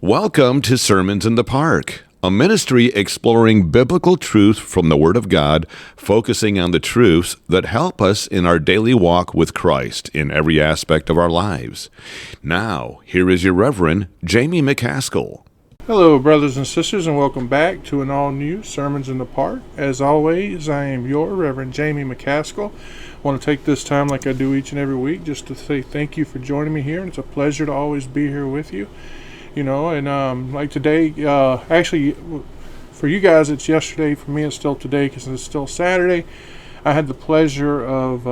Welcome to Sermons in the Park, a ministry exploring biblical truth from the Word of God, focusing on the truths that help us in our daily walk with Christ in every aspect of our lives. Now, here is your Reverend, Jamie McCaskill. Hello, brothers and sisters, and welcome back to an all-new Sermons in the Park. As always, I am your Reverend Jamie McCaskill. I want to take this time, like I do each and every week, just to say thank you for joining me here. And it's a pleasure to always be here with you. Like today, actually, for you guys, it's yesterday. For me, it's still today because it's still Saturday. I had the pleasure of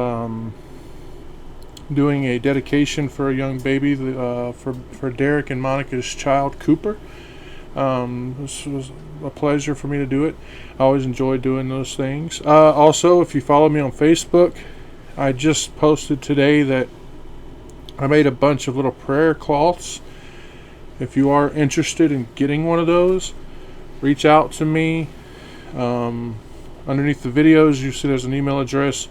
doing a dedication for a young baby, for Derek and Monica's child, Cooper. This was a pleasure for me to do it. I always enjoy doing those things. Also, if you follow me on Facebook, I just posted today that I made a bunch of little prayer cloths. If you are interested in getting one of those, reach out to me. Underneath the videos, you see there's an email address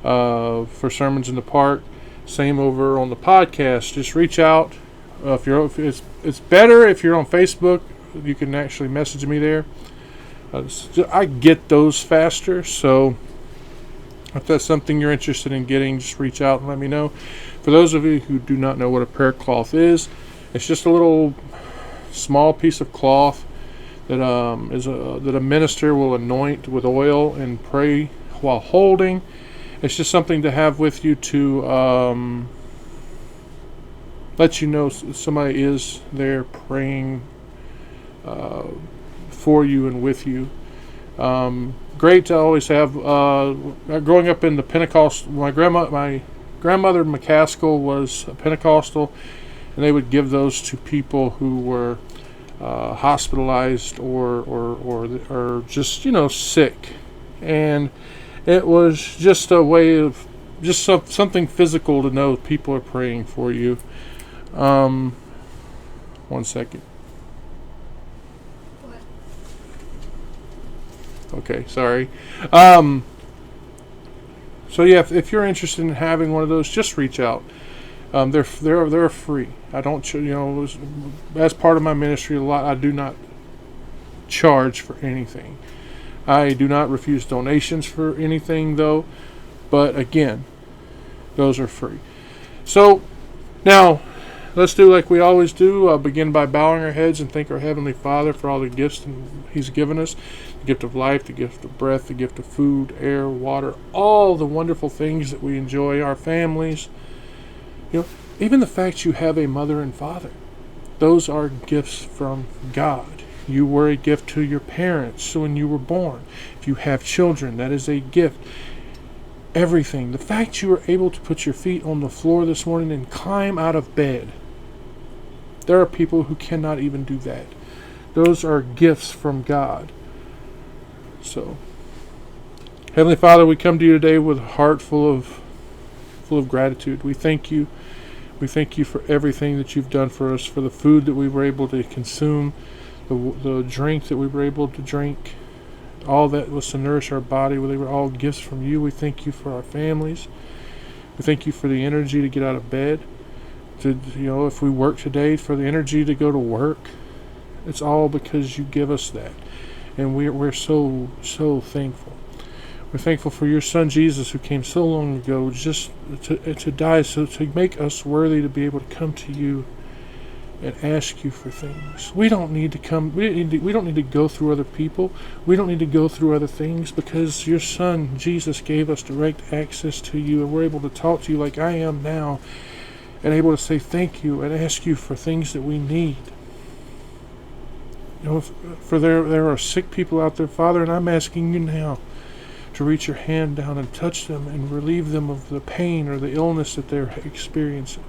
for Sermons in the Park. Same over on the podcast. Just reach out. It's better if you're on Facebook. You can actually message me there. I get those faster, so if that's something you're interested in getting, just reach out and let me know. For those of you who do not know what a prayer cloth is, it's just a little small piece of cloth that that a minister will anoint with oil and pray while holding. It's just something to have with you to let you know somebody is there praying for you and with you. Great to always have. Growing up in the Pentecost, my grandmother McCaskill was a Pentecostal, and they would give those to people who were hospitalized or just sick, and it was just a way of just something physical to know people are praying for you. 1 second. Okay, sorry. So yeah, if you're interested in having one of those, just reach out. They're free. I don't, as part of my ministry, I do not charge for anything. I do not refuse donations for anything, though. But again, those are free. So now, let's do like we always do. I'll begin by bowing our heads and thank our Heavenly Father for all the gifts He's given us. The gift of life, the gift of breath, the gift of food, air, water, all the wonderful things that we enjoy, our families. Even the fact you have a mother and father, those are gifts from God. You were a gift to your parents when you were born. If you have children, that is a gift. Everything. The fact you were able to put your feet on the floor this morning and climb out of bed. There are people who cannot even do that. Those are gifts from God. So, Heavenly Father, we come to you today with a heart full of gratitude. We thank you. We thank you for everything that you've done for us, for the food that we were able to consume, the drink that we were able to drink, all that was to nourish our body. They were all gifts from you. We thank you for our families. We thank you for the energy to get out of bed. If we work today, for the energy to go to work. It's all because you give us that. And we're so thankful. We're thankful for your Son Jesus, who came so long ago just to die, so to make us worthy to be able to come to you and ask you for things. We don't need to come. We don't need to go through other people. We don't need to go through other things, because your Son Jesus gave us direct access to you, and we're able to talk to you like I am now, and able to say thank you and ask you for things that we need. For there are sick people out there, Father, and I'm asking you now to reach your hand down and touch them and relieve them of the pain or the illness that they're experiencing.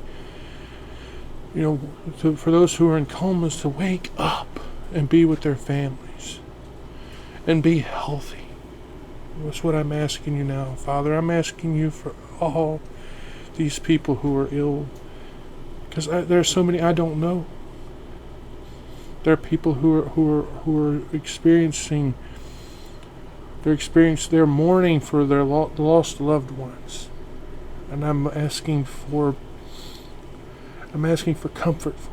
For those who are in comas, to wake up and be with their families and be healthy. That's what I'm asking you now, Father. I'm asking you for all these people who are ill, because there are so many I don't know. There are people who are experiencing. They're mourning for their lost loved ones, and I'm asking for comfort for.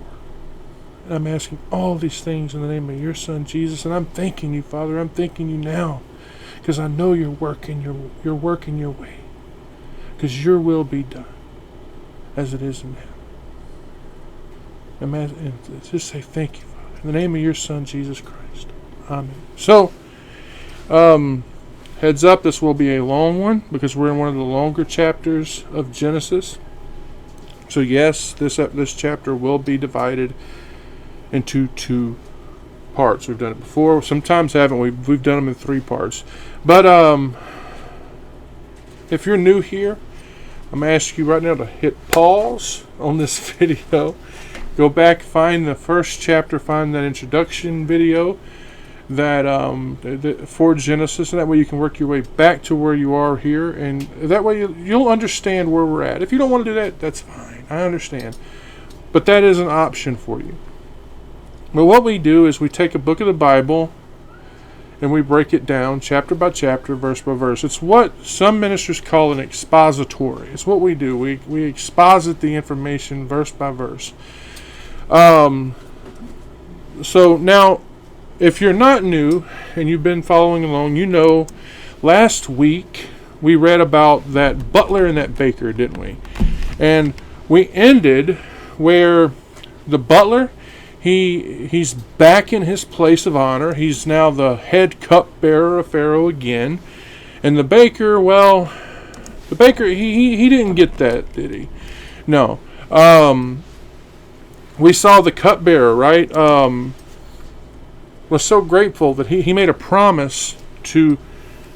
And I'm asking all these things in the name of your Son, Jesus. And I'm thanking you, Father. I'm thanking you now. Because I know you're working your way. Because your will be done. As it is in heaven. And just say thank you, Father. In the name of your Son, Jesus Christ. Amen. So, heads up, this will be a long one. Because we're in one of the longer chapters of Genesis. So yes, this chapter will be divided into 2 parts. We've done it before. Sometimes haven't we? We've done them in 3 parts. But if you're new here, I'm going to ask you right now to hit pause on this video. Go back, find the first chapter, find that introduction video that for Genesis, and that way you can work your way back to where you are here, and that way you'll understand where we're at. If you don't want to do that, that's fine. I understand. But that is an option for you. But what we do is we take a book of the Bible and we break it down chapter by chapter, verse by verse. It's what some ministers call an expository. It's what we do. We exposit the information verse by verse. So now, if you're not new and you've been following along, you know last week we read about that butler and that baker, didn't we? And we ended where the butler, he's back in his place of honor. He's now the head cupbearer of Pharaoh again. And the baker, well, he didn't get that, did he? No. We saw the cupbearer, right? Was so grateful that he made a promise to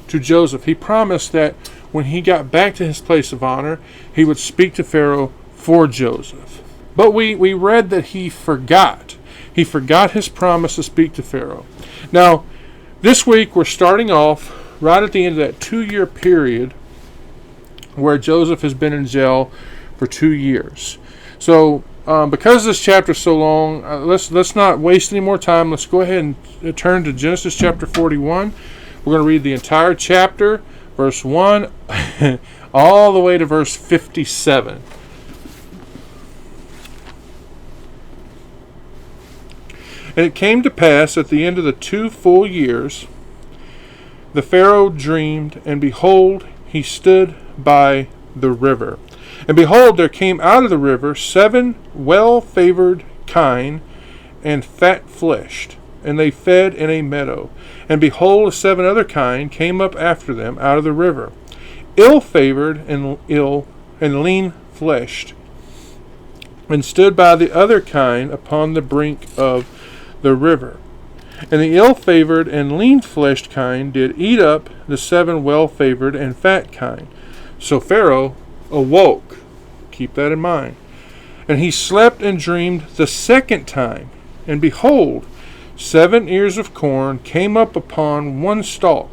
Joseph. He promised that when he got back to his place of honor, he would speak to Pharaoh for Joseph. But we read that he forgot. He forgot his promise to speak to Pharaoh. Now, this week we're starting off right at the end of that 2-year period where Joseph has been in jail for 2 years. So, because this chapter is so long, let's not waste any more time. Let's go ahead and turn to Genesis chapter 41. We're going to read the entire chapter, verse 1, all the way to verse 57. And it came to pass at the end of the 2 full years, the Pharaoh dreamed, and behold, he stood by the river. And behold, there came out of the river 7 well-favored kine and fat-fleshed, and they fed in a meadow. And behold, 7 other kine came up after them out of the river, ill-favored and lean-fleshed, and stood by the other kine upon the brink of the river. And the ill-favored and lean-fleshed kine did eat up the 7 well-favored and fat kine. So Pharaoh awoke. Keep that in mind. And he slept and dreamed the second time. And behold, 7 ears of corn came up upon one stalk,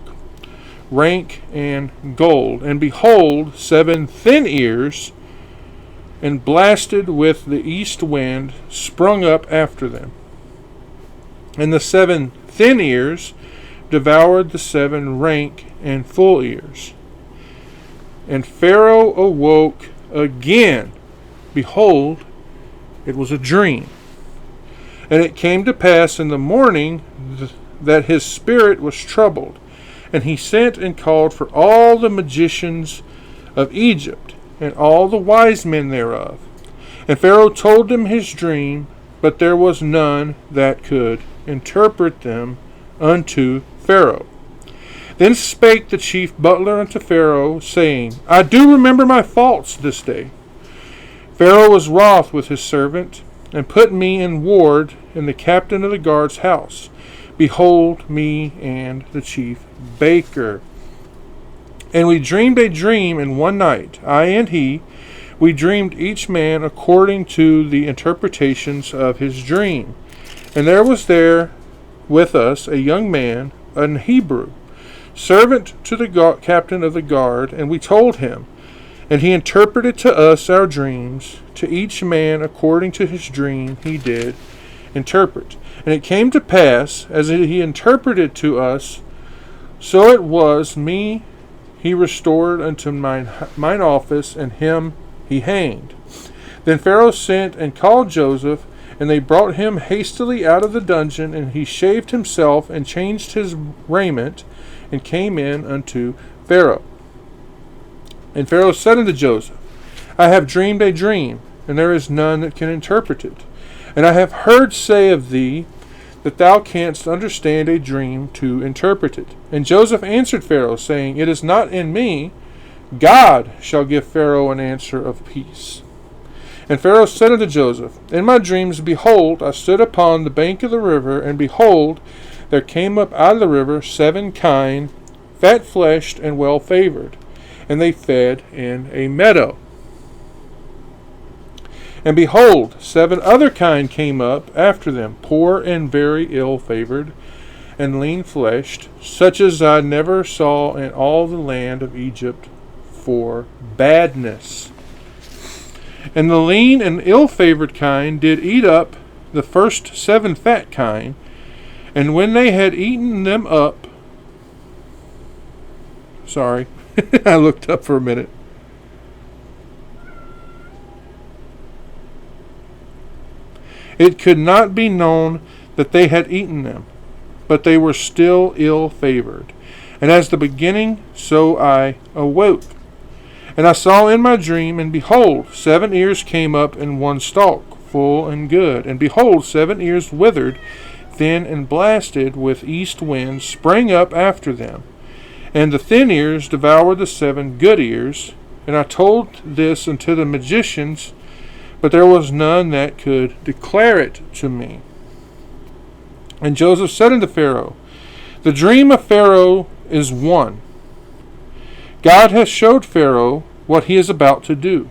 rank and gold. And behold, 7 thin ears, and blasted with the east wind, sprung up after them. And the 7 thin ears devoured the 7 rank and full ears. And Pharaoh awoke again. Behold, it was a dream. And it came to pass in the morning that his spirit was troubled. And he sent and called for all the magicians of Egypt, and all the wise men thereof. And Pharaoh told them his dream, but there was none that could interpret them unto Pharaoh. Then spake the chief butler unto Pharaoh, saying, I do remember my faults this day. Pharaoh was wroth with his servant, and put me in ward in the captain of the guard's house. Behold me and the chief baker. And we dreamed a dream in one night, I and he. We dreamed each man according to the interpretations of his dream. And there was there with us a young man, an Hebrew, servant to the captain of the guard, and we told him. And he interpreted to us our dreams, to each man according to his dream he did interpret. And it came to pass, as he interpreted to us, so it was me he restored unto mine office, and him he hanged. Then Pharaoh sent and called Joseph, And they brought him hastily out of the dungeon, and he shaved himself, and changed his raiment, and came in unto Pharaoh. And Pharaoh said unto Joseph, I have dreamed a dream, and there is none that can interpret it. And I have heard say of thee, that thou canst understand a dream to interpret it. And Joseph answered Pharaoh, saying, It is not in me. God shall give Pharaoh an answer of peace. And Pharaoh said unto Joseph, In my dreams, behold, I stood upon the bank of the river, and behold, there came up out of the river 7 kine, fat-fleshed and well-favored, and they fed in a meadow. And behold, 7 other kine came up after them, poor and very ill-favored, and lean-fleshed, such as I never saw in all the land of Egypt for badness. And the lean and ill-favored kine did eat up the first 7 fat kine, and when they had eaten them up, I looked up for a minute. It could not be known that they had eaten them, but they were still ill-favored. And as the beginning, so I awoke. And I saw in my dream, and behold, 7 ears came up in one stalk, full and good. And behold, 7 ears withered, thin and blasted with east wind, sprang up after them. And the thin ears devoured the 7 good ears. And I told this unto the magicians, but there was none that could declare it to me. And Joseph said unto Pharaoh, The dream of Pharaoh is one. God has showed Pharaoh what he is about to do.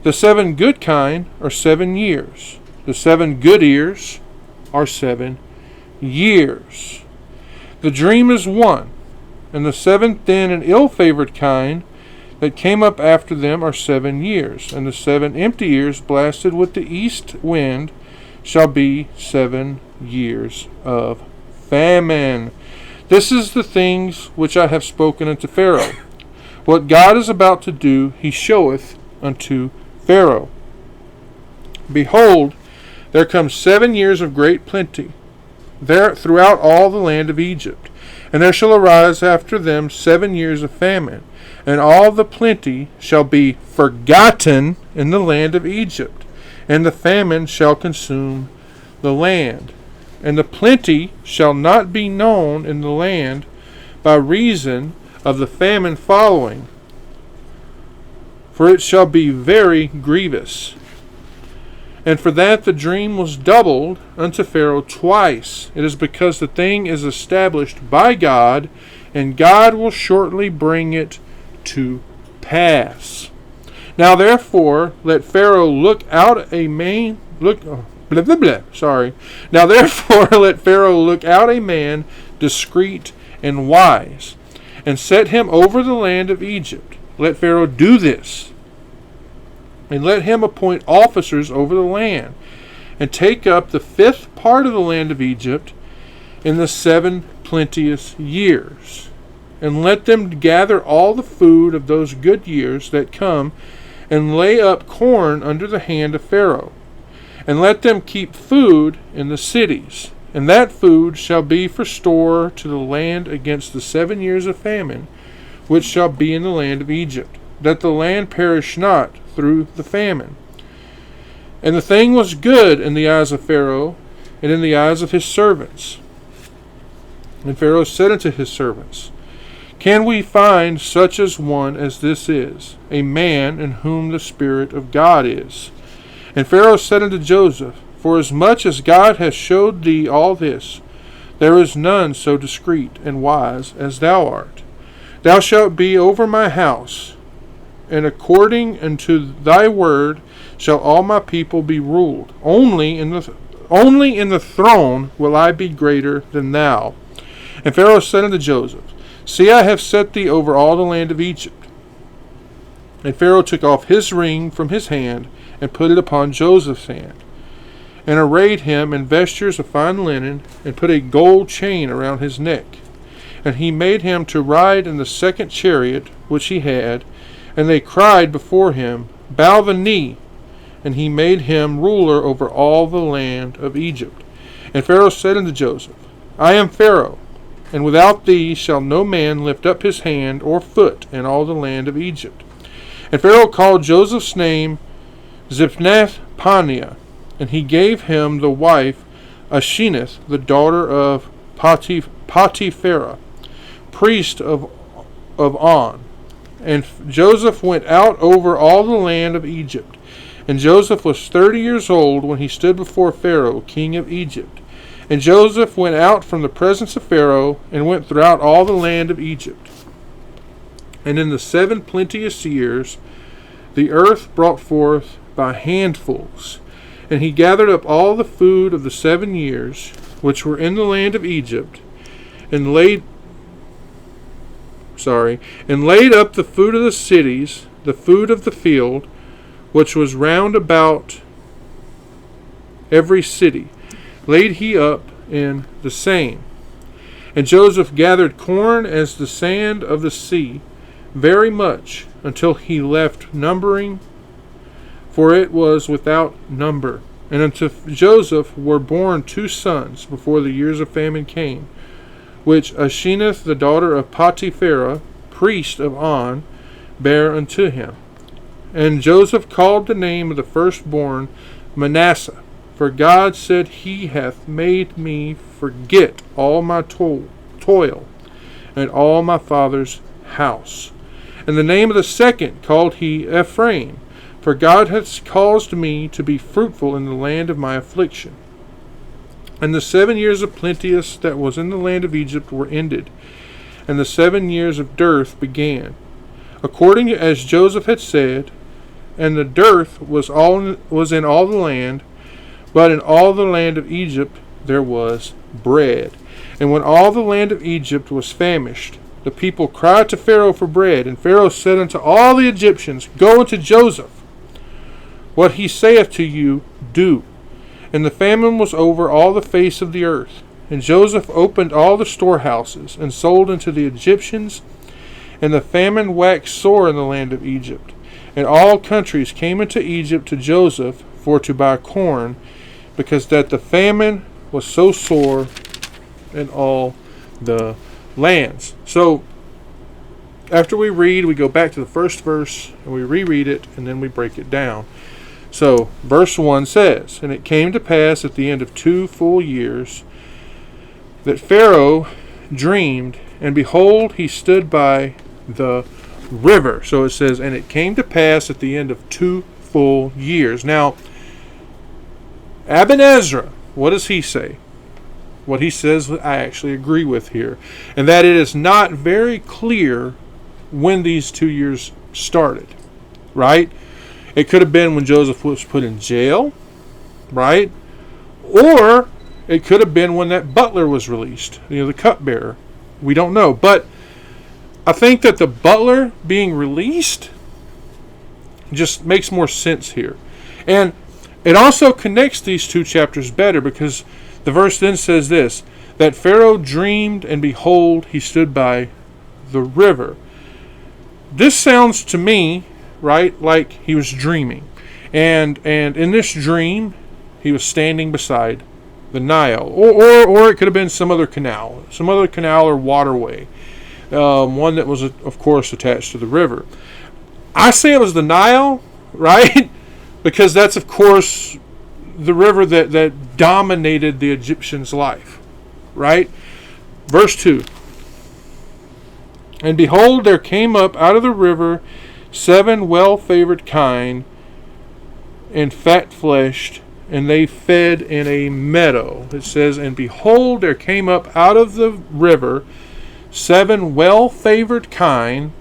The 7 good kine are 7 years. The 7 good ears are 7 years. The dream is one, and the 7 thin and ill-favored kine that came up after them are 7 years, and the 7 empty ears blasted with the east wind shall be 7 years of famine. This is the things which I have spoken unto Pharaoh. What God is about to do, he showeth unto Pharaoh. Behold, there come 7 years of great plenty there throughout all the land of Egypt, and there shall arise after them 7 years of famine, and all the plenty shall be forgotten in the land of Egypt, and the famine shall consume the land. And the plenty shall not be known in the land by reason of the famine following, for it shall be very grievous. And for that the dream was doubled unto Pharaoh twice. It is because the thing is established by God, and God will shortly bring it to pass. Now therefore let Pharaoh look out a man Now therefore let Pharaoh look out a man discreet and wise, and set him over the land of Egypt. Let Pharaoh do this, and let him appoint officers over the land, and take up the 5th part of the land of Egypt in the 7 plenteous years, and let them gather all the food of those good years that come, and lay up corn under the hand of Pharaoh, and let them keep food in the cities, and that food shall be for store to the land against the 7 years of famine, which shall be in the land of Egypt, that the land perish not through the famine. And the thing was good in the eyes of Pharaoh, and in the eyes of his servants. And Pharaoh said unto his servants, Can we find such as one as this is, a man in whom the Spirit of God is? And Pharaoh said unto Joseph, Forasmuch as God has showed thee all this, there is none so discreet and wise as thou art. Thou shalt be over my house, and according unto thy word shall all my people be ruled. Only in the throne will I be greater than thou. And Pharaoh said unto Joseph, See, I have set thee over all the land of Egypt. And Pharaoh took off his ring from his hand, and put it upon Joseph's hand, and arrayed him in vestures of fine linen, and put a gold chain around his neck. And he made him to ride in the 2nd chariot which he had, and they cried before him, Bow the knee. and he made him ruler over all the land of Egypt. And Pharaoh said unto Joseph, I am Pharaoh, and without thee shall no man lift up his hand or foot in all the land of Egypt. And Pharaoh called Joseph's name Ziphneth-Paneah, and he gave him the wife Asenath, the daughter of Potipharah, priest of On. And Joseph went out over all the land of Egypt. And Joseph was 30 years old when he stood before Pharaoh, king of Egypt. And Joseph went out from the presence of Pharaoh, and went throughout all the land of Egypt. And in the 7 plenteous years the earth brought forth by handfuls. And he gathered up all the food of the 7 years which were in the land of Egypt, and laid up the food of the cities, the food of the field, which was round about every city, laid he up in the same. And Joseph gathered corn as the sand of the sea, very much, until he left numbering, for it was without number. And unto Joseph were born 2 sons before the years of famine came, which Asenath the daughter of Potipharah, priest of On, bare unto him. And Joseph called the name of the firstborn Manasseh, for God said, He hath made me forget all my toil and all my father's house. And the name of the second called he Ephraim, for God hath caused me to be fruitful in the land of my affliction. And the 7 years of plenteous that was in the land of Egypt were ended, and the 7 years of dearth began, according as Joseph had said. And the dearth was in all the land, but in all the land of Egypt there was bread. And when all the land of Egypt was famished, the people cried to Pharaoh for bread. And Pharaoh said unto all the Egyptians, Go unto Joseph. What he saith to you, do. And the famine was over all the face of the earth. And Joseph opened all the storehouses, and sold unto the Egyptians. And the famine waxed sore in the land of Egypt. And all countries came into Egypt to Joseph for to buy corn, because that the famine was so sore in all the lands. So, after we read, we go back to the first verse, and we reread it, and then we break it down. So, verse 1 says, And it came to pass at the end of 2 full years, that Pharaoh dreamed, and behold, he stood by the river. So it says, and it came to pass at the end of 2 full years. Now, Aben Ezra, what does he say? What he says I actually agree with here, and that it is not very clear when these 2 years started, right? It could have been when Joseph was put in jail, right? Or it could have been when that butler was released, the cupbearer. We don't know, but I think that the butler being released just makes more sense here. And it also connects these 2 chapters better, because the verse then says this, that Pharaoh dreamed, and behold, he stood by the river. This sounds to me, right, like he was dreaming. And in this dream, he was standing beside the Nile. Or it could have been some other canal or waterway. One that was, of course, attached to the river. I say it was the Nile, right? Because that's, of course, the river that dominated the Egyptians' life, right? Verse 2. And behold, there came up out of the river 7 well-favored kine, and fat-fleshed, and they fed in a meadow. It says, and behold, there came up out of the river 7 well-favored kine,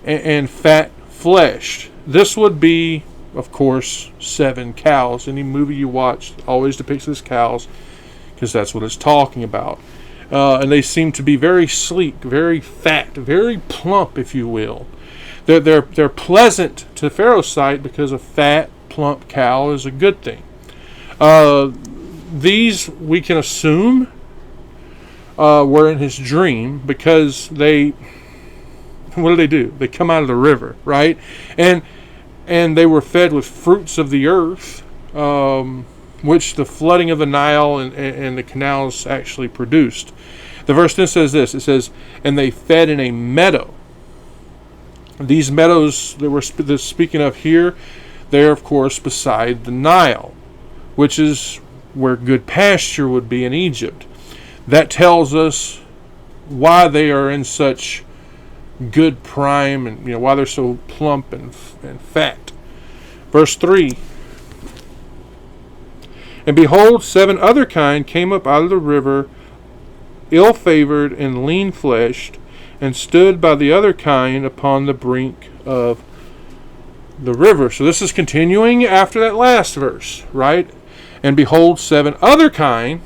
and fat-fleshed. This would be, of course, 7 cows. Any movie you watch always depicts as cows, because that's what it's talking about. And they seem to be very sleek, very fat, very plump, if you will. They're pleasant to Pharaoh's sight, because a fat, plump cow is a good thing. These, we can assume, were in his dream, because what do? They come out of the river, right? And and they were fed with fruits of the earth, which the flooding of the Nile and the canals actually produced. The verse then says this. It says, and they fed in a meadow. These meadows that we're speaking of here, they're of course beside the Nile, which is where good pasture would be in Egypt. That tells us why they are in such good prime, and why they're so plump and fat. Verse 3. And behold, 7 other kind came up out of the river, ill-favored and lean-fleshed, and stood by the other kind upon the brink of the river. So this is continuing after that last verse, right? And behold, 7 other kind,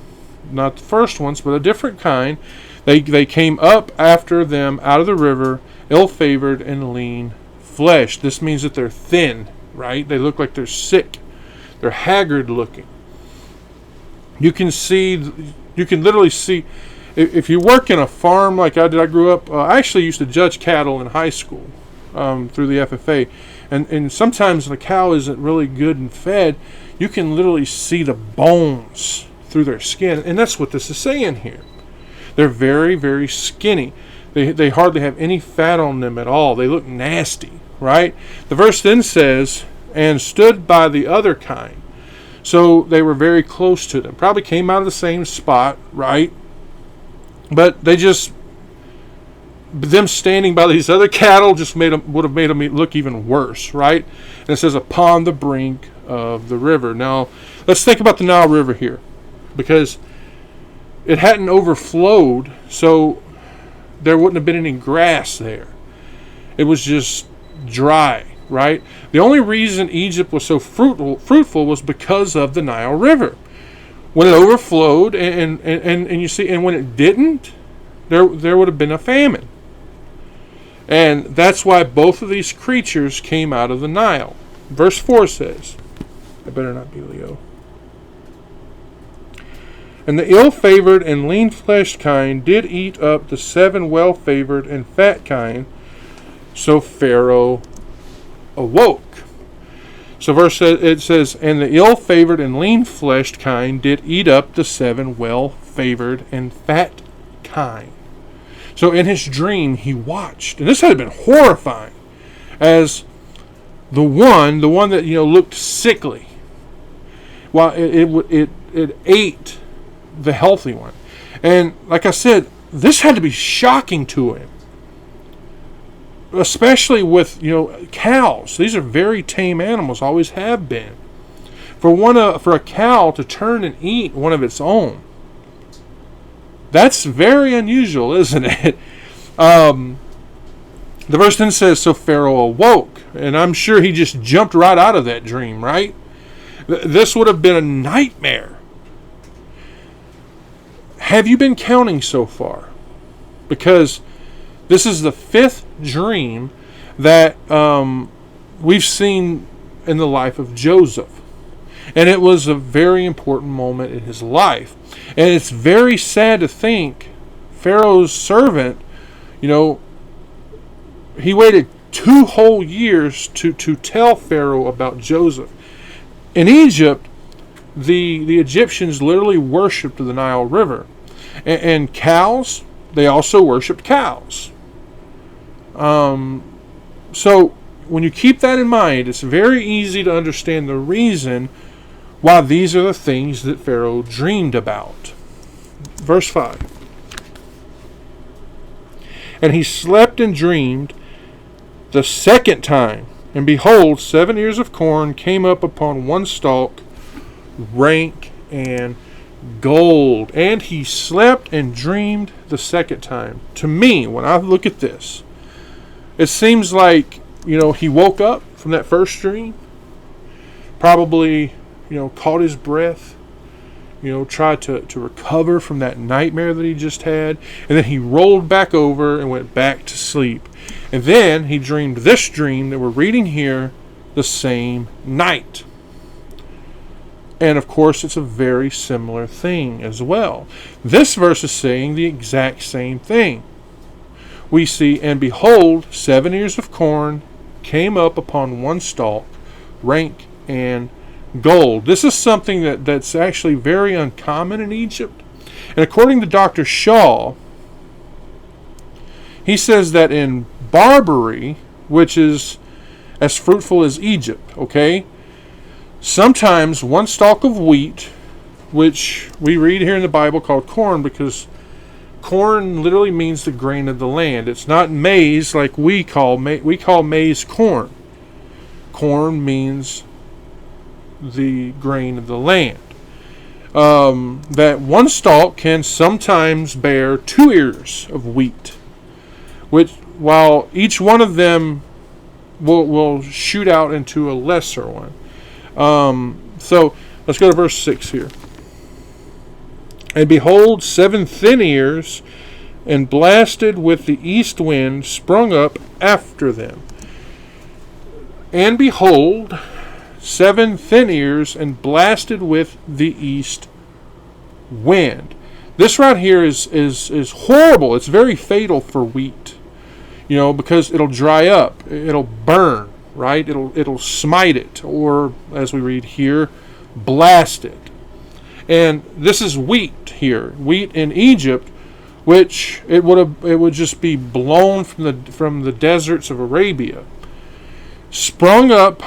not the first ones, but a different kind, they came up after them out of the river, ill-favored and lean-fleshed. This means that they're thin, right? They look like they're sick. They're haggard looking. You can literally see, if you work in a farm like I did. I grew up, I actually used to judge cattle in high school through the FFA. And sometimes the cow isn't really good and fed. You can literally see the bones through their skin. And that's what this is saying here. They're very, very skinny. They hardly have any fat on them at all. They look nasty, right? The verse then says, and stood by the other kind. So they were very close to them. Probably came out of the same spot, right? But them standing by these other cattle just would have made them look even worse, right? And it says, upon the brink of the river. Now, let's think about the Nile River here, because it hadn't overflowed, so there wouldn't have been any grass there. It was just dry, right? The only reason Egypt was so fruitful was because of the Nile River. When it overflowed, and you see, and when it didn't, there would have been a famine. And that's why both of these creatures came out of the Nile. Verse 4 says, I better not be Leo. And the ill-favored and lean-fleshed kind did eat up the 7 well-favored and fat kind. So Pharaoh awoke. So it says, and the ill-favored and lean-fleshed kind did eat up the 7 well-favored and fat kind. So in his dream, he watched, and this had been horrifying, as the one that looked sickly, while it ate the healthy one. And like I said, this had to be shocking to him, especially with cows. These are very tame animals, always have been. For a cow to turn and eat one of its own, that's very unusual, isn't it? The verse then says, so Pharaoh awoke, and I'm sure he just jumped right out of that dream, right? This would have been a nightmare. Have you been counting so far? Because this is the 5th dream that we've seen in the life of Joseph. And it was a very important moment in his life. And it's very sad to think Pharaoh's servant, he waited 2 whole years to tell Pharaoh about Joseph. In Egypt, the Egyptians literally worshipped the Nile River. And cows, they also worshipped cows. So when you keep that in mind, it's very easy to understand the reason why these are the things that Pharaoh dreamed about. Verse 5. And he slept and dreamed the 2nd time, and behold, 7 ears of corn came up upon one stalk, rank and gold. And he slept and dreamed the 2nd time. To me, when I look at this, it seems like, he woke up from that first dream, probably, caught his breath, tried to recover from that nightmare that he just had, and then he rolled back over and went back to sleep. And then he dreamed this dream that we're reading here the same night. And of course, it's a very similar thing as well. This verse is saying the exact same thing. We see, and behold, 7 ears of corn came up upon one stalk, rank, and gold. This is something that's actually very uncommon in Egypt. And according to Dr. Shaw, he says that in Barbary, which is as fruitful as Egypt, okay, sometimes one stalk of wheat, which we read here in the Bible called corn, because corn literally means the grain of the land. It's not maize like we call maize corn. Corn means the grain of the land. That one stalk can sometimes bear 2 ears of wheat, which, while each one of them will shoot out into a lesser one. So let's go to verse 6 here. And behold, 7 thin ears, and blasted with the east wind, sprung up after them. And behold, 7 thin ears, and blasted with the east wind. This right here is horrible. It's very fatal for wheat, because it'll dry up, it'll burn, right? It'll smite it, or as we read here, blast it. And this is wheat here, wheat in Egypt, which it would just be blown from the deserts of Arabia, sprung up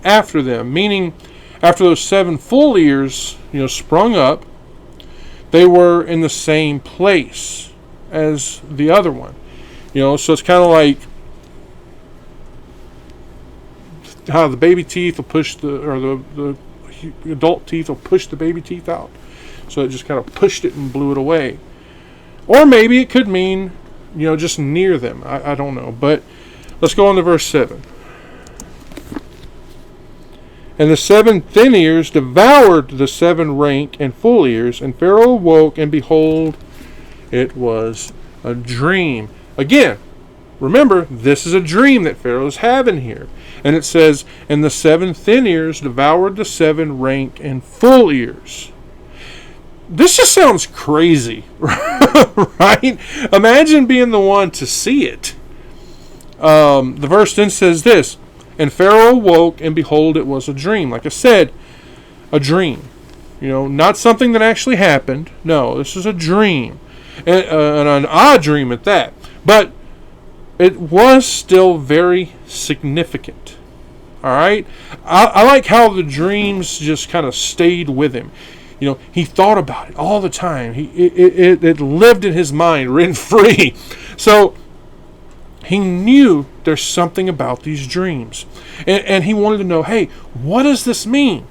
after them, meaning after those 7 full ears, sprung up, they were in the same place as the other one, so it's kind of like how the baby teeth will push the adult teeth will push the baby teeth out. So it just kind of pushed it and blew it away. Or maybe it could mean, just near them. I don't know. But let's go on to verse 7. And the 7 thin ears devoured the 7 rank and full ears, and Pharaoh awoke, and behold, it was a dream. Again, remember, this is a dream that Pharaoh's having here. And it says, and the 7 thin ears devoured the 7 rank and full ears. This just sounds crazy, right? Imagine being the one to see it. The verse then says this, and Pharaoh awoke, and behold, it was a dream. Like I said, a dream. Not something that actually happened. No, this is a dream. And an odd dream at that. But it was still very significant. All right? I like how the dreams just kind of stayed with him. He thought about it all the time. It lived in his mind rent-free. So he knew there's something about these dreams. And he wanted to know, hey, what does this mean?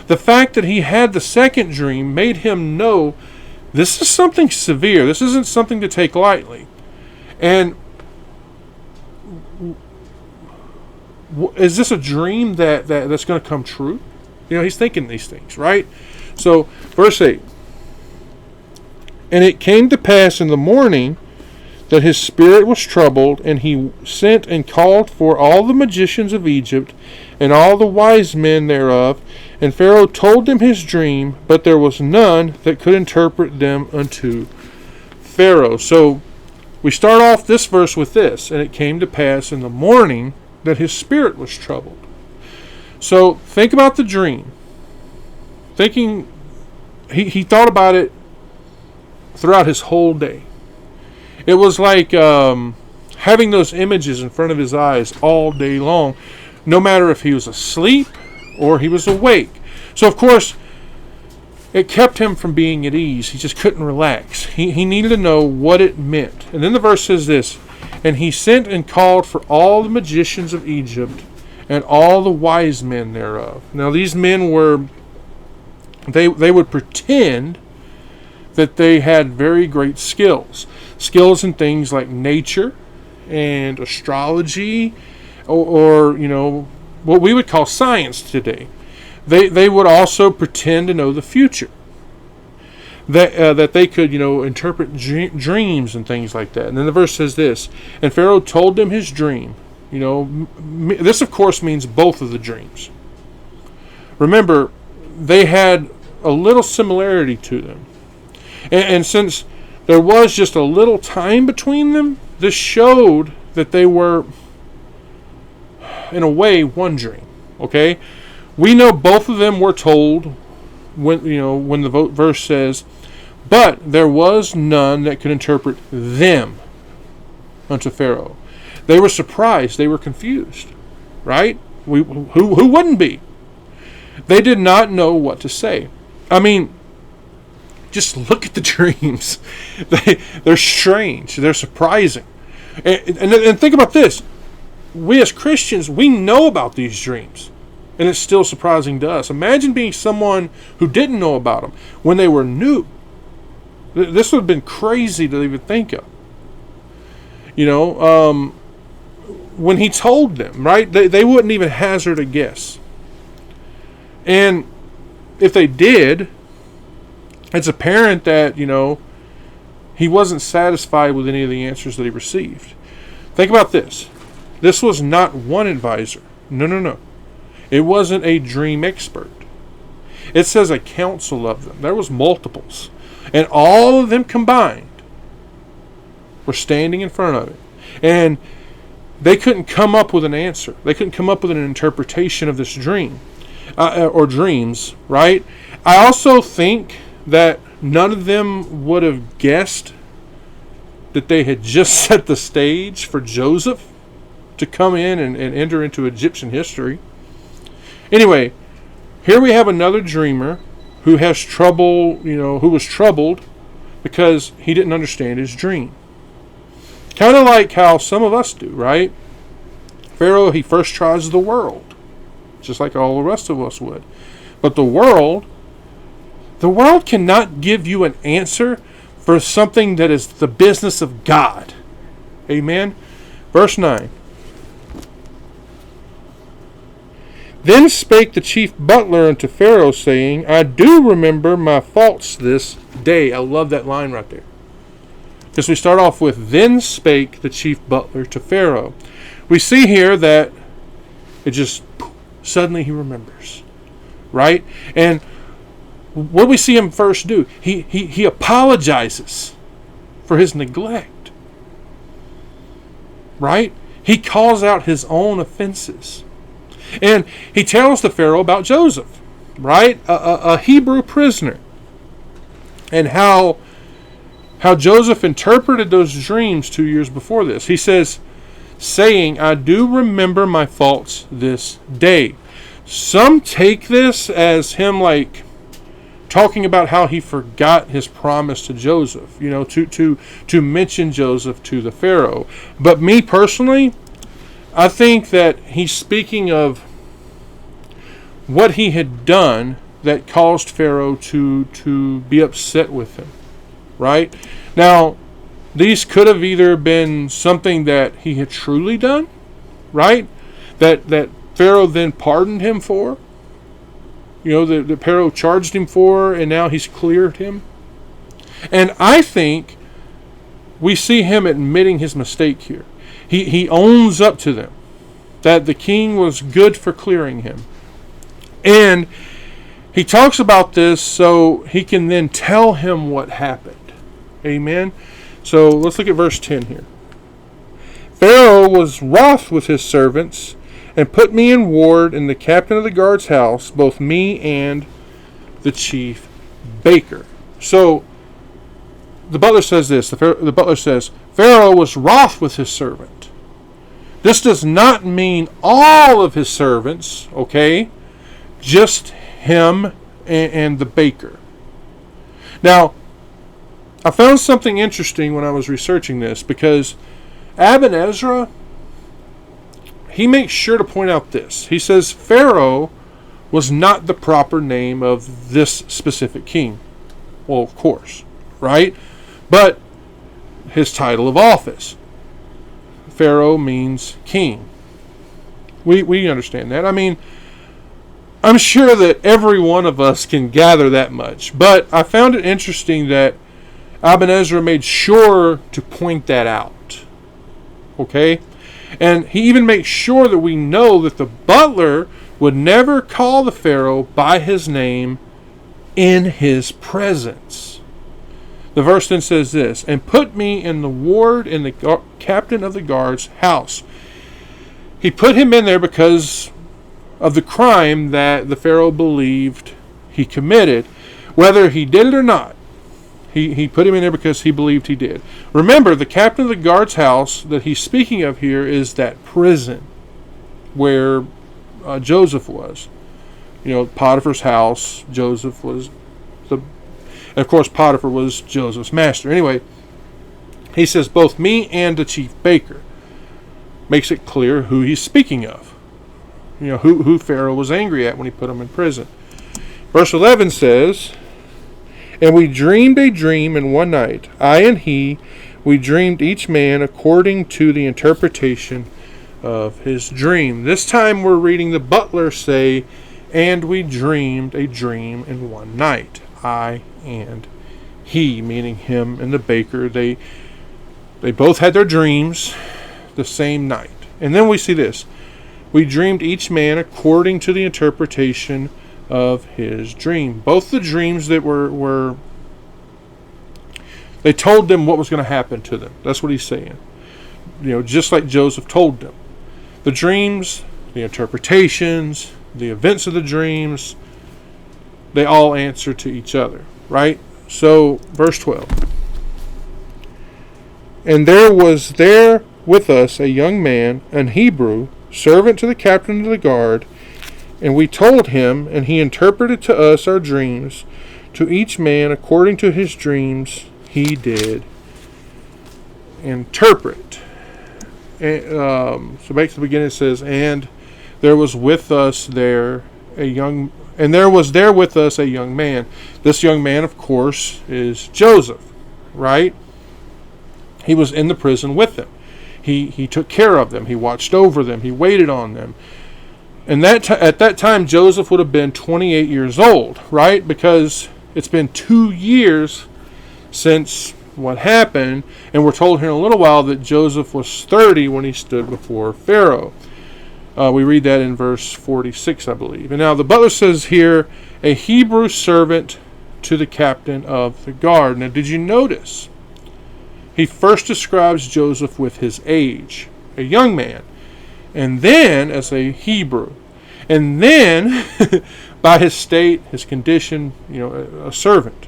The fact that he had the second dream made him know this is something severe. This isn't something to take lightly. And is this a dream that's going to come true? He's thinking these things, right? So, verse 8. And it came to pass in the morning that his spirit was troubled, and he sent and called for all the magicians of Egypt, and all the wise men thereof. And Pharaoh told them his dream, but there was none that could interpret them unto Pharaoh. So, we start off this verse with this, and it came to pass in the morning that his spirit was troubled. So think about the dream. Thinking, he thought about it throughout his whole day. It was like having those images in front of his eyes all day long, no matter if he was asleep or he was awake. So of course, it kept him from being at ease. He just couldn't relax. He needed to know what it meant. And then the verse says this, and he sent and called for all the magicians of Egypt and all the wise men thereof. Now these men were, they would pretend that they had very great skills. Skills in things like nature and astrology, or what we would call science today. They would also pretend to know the future. That they could, interpret dreams and things like that. And then the verse says this, and Pharaoh told them his dream. This of course means both of the dreams. Remember, they had a little similarity to them. And since there was just a little time between them, this showed that they were in a way, one dream. Okay, we know both of them were told when the verse says, "But there was none that could interpret them unto Pharaoh." They were surprised. They were confused. Right? Who wouldn't be? They did not know what to say. I mean, just look at the dreams. They're strange. They're surprising. And think about this. We as Christians, we know about these dreams. And it's still surprising to us. Imagine being someone who didn't know about them when they were new. This would have been crazy to even think of. When he told them, right? They wouldn't even hazard a guess. And if they did, it's apparent that, he wasn't satisfied with any of the answers that he received. Think about this. This was not one advisor. No. It wasn't a dream expert. It says a council of them. There was multiples. And all of them combined were standing in front of it. And they couldn't come up with an answer. They couldn't come up with an interpretation of this dream. Or dreams, right? I also think that none of them would have guessed that they had just set the stage for Joseph to come in and enter into Egyptian history. Anyway, here we have another dreamer who has trouble, who was troubled because he didn't understand his dream. Kind of like how some of us do, right? Pharaoh, he first tries the world, just like all the rest of us would. But the world cannot give you an answer for something that is the business of God. Amen? Verse 9. Then spake the chief butler unto Pharaoh, saying, I do remember my faults this day. I love that line right there. Because we start off with, then spake the chief butler to Pharaoh. We see here that it just, suddenly he remembers. Right? And what do we see him first do? He apologizes for his neglect. Right? He calls out his own offenses. And he tells the Pharaoh about Joseph, right? A Hebrew prisoner. And how Joseph interpreted those dreams 2 years before this. He says, saying, I do remember my faults this day. Some take this as him talking about how he forgot his promise to Joseph, to mention Joseph to the Pharaoh. But me personally, I think that he's speaking of what he had done that caused Pharaoh to be upset with him, right? Now, these could have either been something that he had truly done, right? That Pharaoh then pardoned him for, that Pharaoh charged him for, and now he's cleared him. And I think we see him admitting his mistake here. He owns up to them, that the king was good for clearing him. And he talks about this so he can then tell him what happened. Amen? So let's look at verse 10 here. Pharaoh was wroth with his servants, and put me in ward in the captain of the guard's house, both me and the chief baker. So the butler says this. The butler says, Pharaoh was wroth with his servant. This does not mean all of his servants, okay? Just him and the baker. Now, I found something interesting when I was researching this, because Abin Ezra, he makes sure to point out this. He says Pharaoh was not the proper name of this specific king. Well, of course, right? But his title of office. Pharaoh means king. We understand that. I mean, I'm sure that every one of us can gather that much. But I found it interesting that Abin Ezra made sure to point that out. Okay? And he even makes sure that we know that the butler would never call the Pharaoh by his name in his presence. The verse then says this, and put me in the ward in the captain of the guard's house. He put him in there because of the crime that the Pharaoh believed he committed, whether he did it or not. He put him in there because he believed he did. Remember, the captain of the guard's house that he's speaking of here is that prison where Joseph was. Potiphar's house. Joseph was and of course, Potiphar was Joseph's master. Anyway, he says both me and the chief baker. Makes it clear who he's speaking of. Who Pharaoh was angry at when he put him in prison. Verse 11 says, "And we dreamed a dream in one night, I and he, we dreamed each man according to the interpretation of his dream." This time we're reading the butler say, "And we dreamed a dream in one night, I and he," meaning him and the baker. They both had their dreams the same night. And then we see this. We dreamed each man according to the interpretation of his dream. Both the dreams that were they told them what was going to happen to them. That's what he's saying. Just like Joseph told them. The dreams, the interpretations, the events of the dreams, they all answer to each other, right? So, verse 12. "And there was there with us a young man, an Hebrew, servant to the captain of the guard, and we told him, and he interpreted to us our dreams. To each man according to his dreams he did interpret." So back to the beginning it says, "And there was with us there with us a young man." This young man, of course, is Joseph, right? He was in the prison with them. He took care of them. He watched over them. He waited on them. And at that time, Joseph would have been 28 years old, right? Because it's been 2 years since what happened. And we're told here in a little while that Joseph was 30 when he stood before Pharaoh. We read that in verse 46, I believe. And now the butler says here, "A Hebrew servant to the captain of the guard." Now, did you notice? He first describes Joseph with his age, a young man, and then as a Hebrew, and then by his state, his condition, a servant.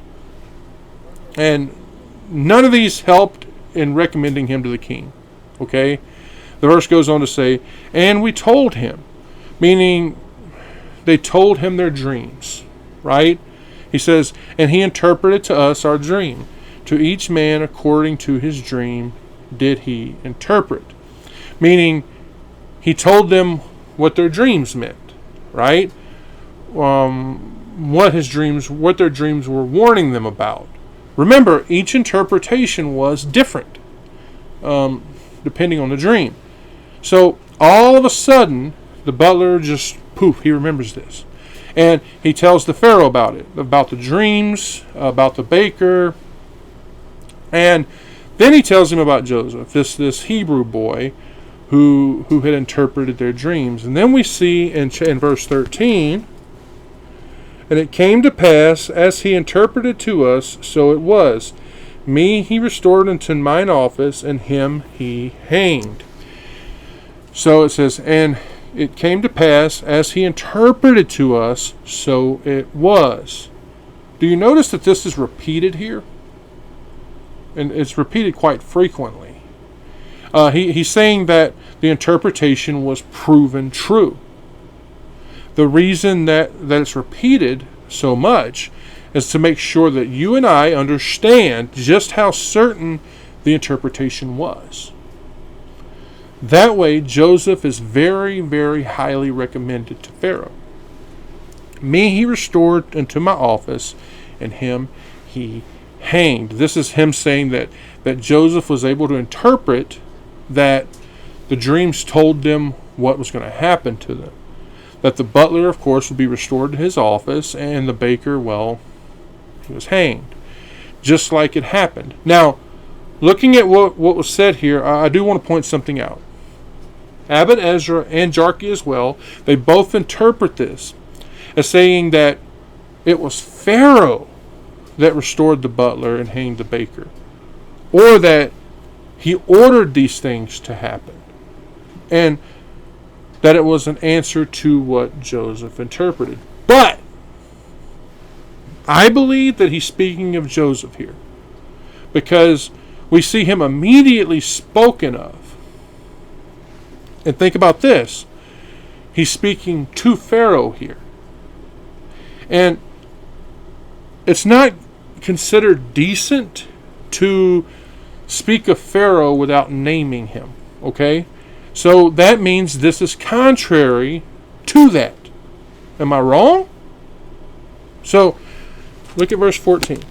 And none of these helped in recommending him to the king. Okay? The verse goes on to say, "And we told him," meaning they told him their dreams, right? He says, "And he interpreted to us our dream. To each man according to his dream did he interpret." Meaning, he told them what their dreams meant, right? What their dreams were warning them about. Remember, each interpretation was different, depending on the dream. So, all of a sudden, the butler just, poof, he remembers this. And he tells the Pharaoh about it, about the dreams, about the baker. And then he tells him about Joseph, this Hebrew boy who had interpreted their dreams. And then we see in verse 13, "And it came to pass, as he interpreted to us, so it was. Me he restored unto mine office, and him he hanged." So it says, "And it came to pass, as he interpreted to us, so it was." Do you notice that this is repeated here? And it's repeated quite frequently. He's saying that the interpretation was proven true. The reason that it's repeated so much is to make sure that you and I understand just how certain the interpretation was. That way, Joseph is very, very highly recommended to Pharaoh. "Me he restored unto my office, and him he hanged." This is him saying that Joseph was able to interpret that the dreams told them what was going to happen to them. That the butler, of course, would be restored to his office, and the baker, well, he was hanged. Just like it happened. Now, looking at what was said here, I do want to point something out. Abbot Ezra and Jarkey as well, they both interpret this as saying that it was Pharaoh that restored the butler and hanged the baker, or that he ordered these things to happen. And that it was an answer to what Joseph interpreted. But I believe that he's speaking of Joseph here, because we see him immediately spoken of. And think about this. He's speaking to Pharaoh here. And it's not considered decent to speak of Pharaoh without naming him. Okay? So that means this is contrary to that. Am I wrong? So, look at verse 14.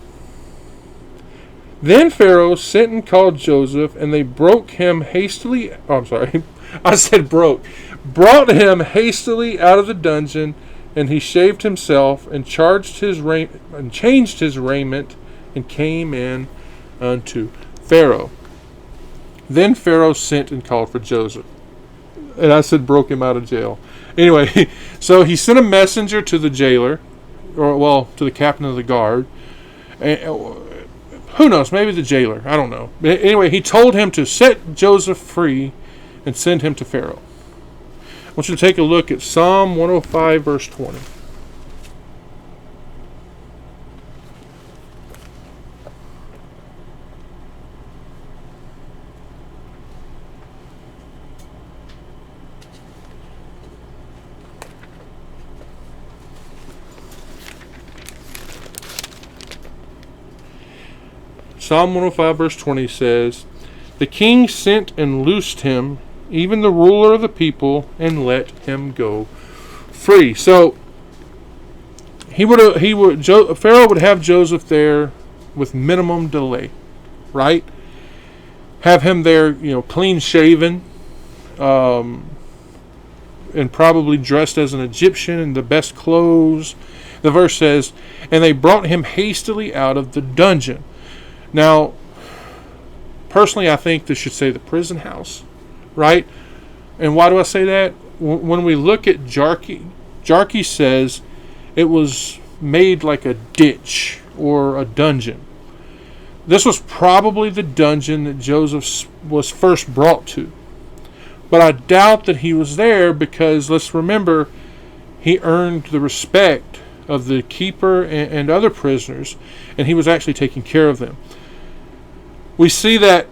Then Pharaoh sent and called Joseph, and they broke him hastily. Oh, I'm sorry. I said broke. Brought him hastily out of the dungeon, and he shaved himself and changed his raiment, and came in unto Pharaoh. Then Pharaoh sent and called for Joseph. And I said broke him out of jail. Anyway, so he sent a messenger to the jailer, to the captain of the guard. Who knows? Maybe the jailer. I don't know. But anyway, he told him to set Joseph free and send him to Pharaoh. I want you to take a look at Psalm 105, verse 20. Psalm 105 verse 20 says, "The king sent and loosed him, even the ruler of the people, and let him go free." So Pharaoh would have Joseph there with minimum delay, right? Have him there, clean shaven, and probably dressed as an Egyptian in the best clothes. The verse says, "And they brought him hastily out of the dungeon." Now, personally, I think this should say the prison house, right? And why do I say that? When we look at Jarkey says it was made like a ditch or a dungeon. This was probably the dungeon that Joseph was first brought to. But I doubt that he was there, because let's remember, he earned the respect of the keeper and other prisoners, and he was actually taking care of them. We see that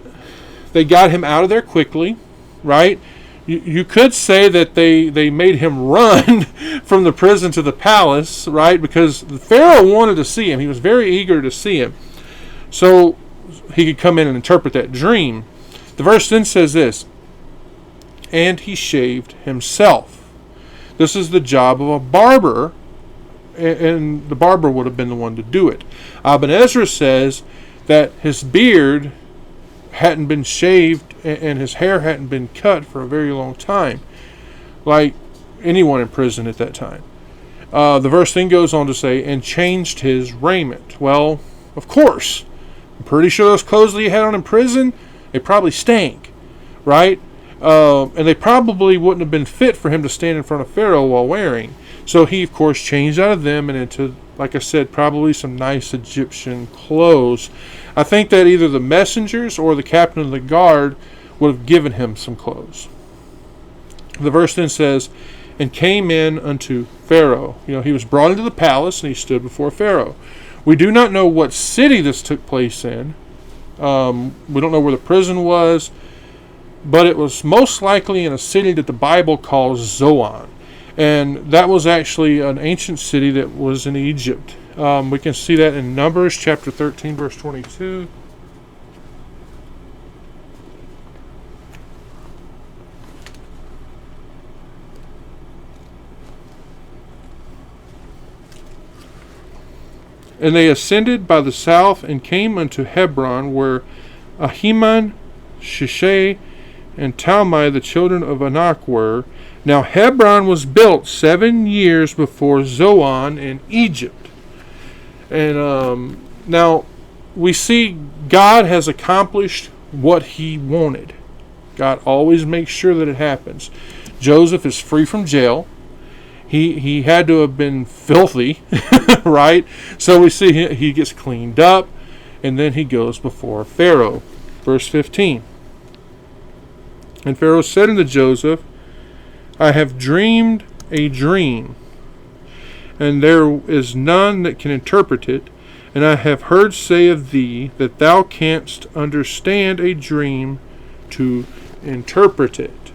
they got him out of there quickly, right? You could say that they made him run from the prison to the palace, right? Because the Pharaoh wanted to see him. He was very eager to see him, so he could come in and interpret that dream. The verse then says this, "And he shaved himself." This is the job of a barber, and the barber would have been the one to do it. Ibn Ezra says that his beard hadn't been shaved and his hair hadn't been cut for a very long time, like anyone in prison at that time. The verse then goes on to say, "And changed his raiment." Well, of course. I'm pretty sure those clothes that he had on in prison, they probably stank, right? And they probably wouldn't have been fit for him to stand in front of Pharaoh while wearing. So he, of course, changed out of them and into, like I said, probably some nice Egyptian clothes. I think that either the messengers or the captain of the guard would have given him some clothes. The verse then says, "And came in unto Pharaoh." He was brought into the palace and he stood before Pharaoh. We do not know what city this took place in. We don't know where the prison was, but it was most likely in a city that the Bible calls Zoan. And that was actually an ancient city that was in Egypt. We can see that in Numbers chapter 13, verse 22. "And they ascended by the south and came unto Hebron, where Ahiman, Shishai, and Talmai, the children of Anak, were. Now Hebron was built 7 years before Zoan in Egypt." And now we see God has accomplished what he wanted. God always makes sure that it happens. Joseph is free from jail. He had to have been filthy, right? So we see he gets cleaned up, and then he goes before I have dreamed a dream, and there is none that can interpret it. And I have heard say of thee that thou canst understand a dream to interpret it.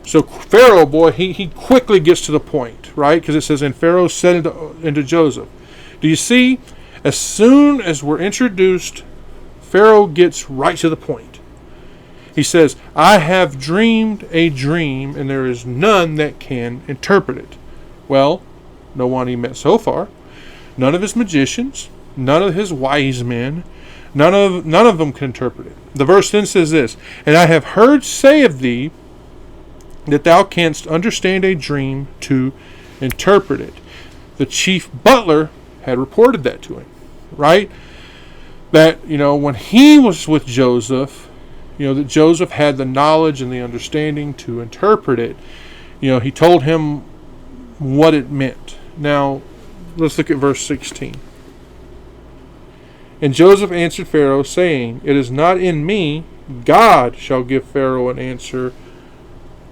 So Pharaoh, boy, he quickly gets to the point, right? Because it says, and Pharaoh said unto Joseph. Do you see? As soon as we're introduced, Pharaoh gets right to the point. He says, I have dreamed a dream, and there is none that can interpret it. Well, no one he met so far. None of his magicians, none of his wise men, none of them can interpret it. The verse then says this, and I have heard say of thee that thou canst understand a dream to interpret it. The chief butler had reported that to him, right? That, when he was with Joseph, that Joseph had the knowledge and the understanding to interpret it. He told him what it meant. Now, let's look at verse 16. And Joseph answered Pharaoh, saying, it is not in me. God shall give Pharaoh an answer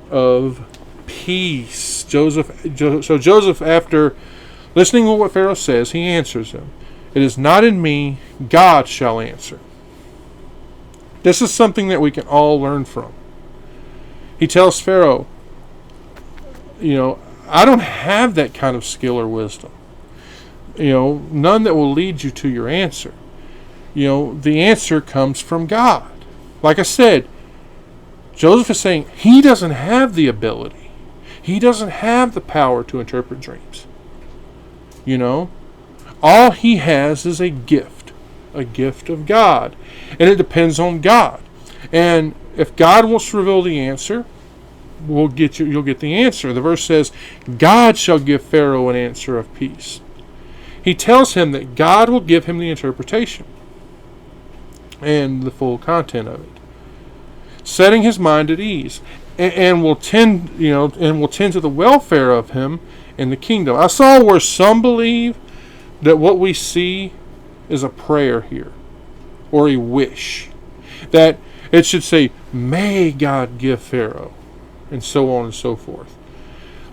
of peace. So Joseph, after listening to what Pharaoh says, he answers him. It is not in me. God shall answer. This is something that we can all learn from. He tells Pharaoh, I don't have that kind of skill or wisdom. None that will lead you to your answer. The answer comes from God. Like I said, Joseph is saying he doesn't have the ability. He doesn't have the power to interpret dreams. All he has is a gift of God. And it depends on God. And if God wants to reveal the answer, you'll get the answer. The verse says, God shall give Pharaoh an answer of peace. He tells him that God will give him the interpretation and the full content of it, setting his mind at ease, and will tend to the welfare of him in the kingdom. I saw where some believe that what we see is a prayer here, or a wish, that it should say, may God give Pharaoh, and so on and so forth.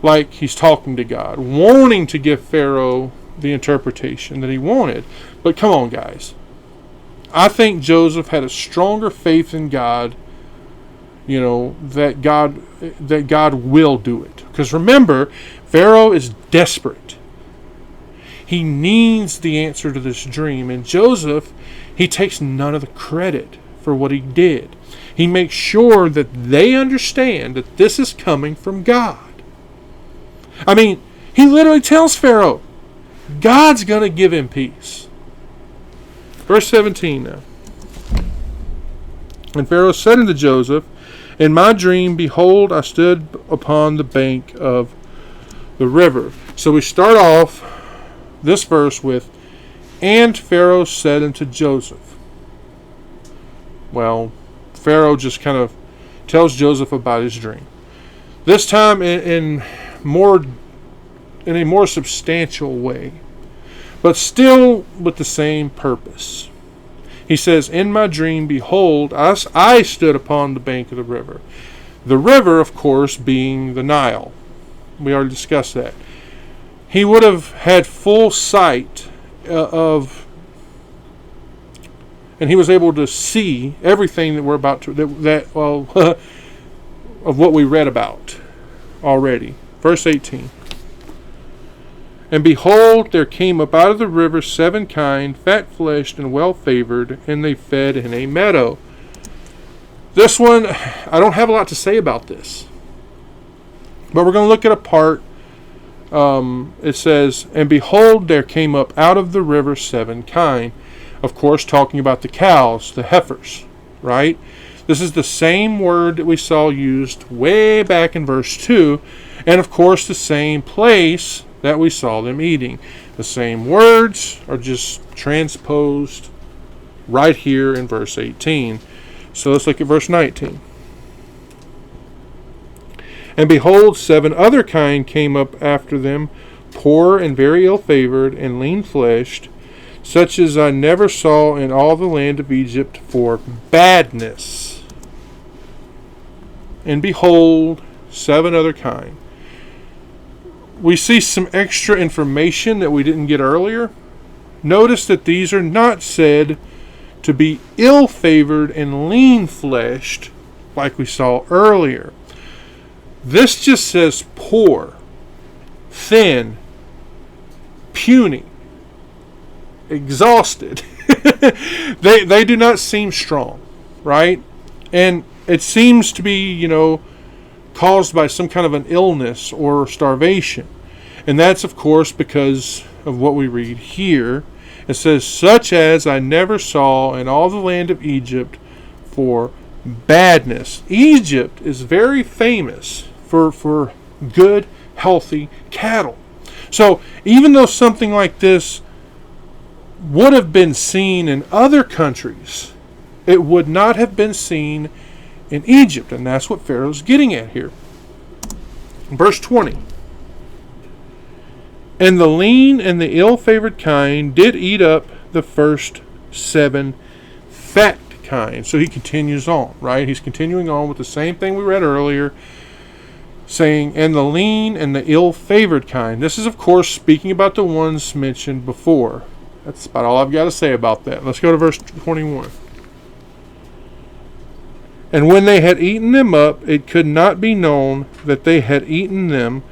Like he's talking to God, wanting to give Pharaoh the interpretation that he wanted. But come on, guys. I think Joseph had a stronger faith in God, that God will do it. Because remember, Pharaoh is desperate. He needs the answer to this dream. And Joseph, he takes none of the credit for what he did. He makes sure that they understand that this is coming from God. I mean, he literally tells Pharaoh, God's going to give him peace. Verse 17 now. And Pharaoh said unto Joseph, in my dream, behold, I stood upon the bank of the river. So we start off this verse with, and Pharaoh said unto Joseph. Well, Pharaoh just kind of tells Joseph about his dream. This time in a more substantial way, but still with the same purpose. He says, in my dream, behold, I stood upon the bank of the river. The river, of course, being the Nile. We already discussed that. He would have had full sight of, and he was able to see everything that we're about to, of what we read about already. Verse 18. And behold, there came up out of the river 7 kine, fat-fleshed and well-favored, and they fed in a meadow. This one, I don't have a lot to say about this. But we're going to look at a part. It says, and behold, there came up out of the river 7 kine. Of course, talking about the cows, the heifers, right? This is the same word that we saw used way back in verse 2. And of course, the same place that we saw them eating. The same words are just transposed right here in verse 18. So let's look at verse 19. And behold, 7 other kine came up after them, poor and very ill-favored and lean-fleshed, such as I never saw in all the land of Egypt for badness. And behold, 7 other kind. We see some extra information that we didn't get earlier. Notice that these are not said to be ill-favored and lean-fleshed like we saw earlier. This just says poor, thin, puny, exhausted. They do not seem strong, right? And it seems to be, caused by some kind of an illness or starvation. And that's, of course, because of what we read here. It says, such as I never saw in all the land of Egypt for badness. Egypt is very famous for good, healthy cattle. So even though something like this would have been seen in other countries, it would not have been seen in Egypt. And that's what Pharaoh's getting at here. Verse 20. And the lean and the ill-favored kind did eat up the first 7 fat kinds. So he continues on, right? He's continuing on with the same thing we read earlier, saying, and the lean and the ill-favored kind. This is, of course, speaking about the ones mentioned before. That's about all I've got to say about that. Let's go to verse 21. And when they had eaten them up, it could not be known that they had eaten them,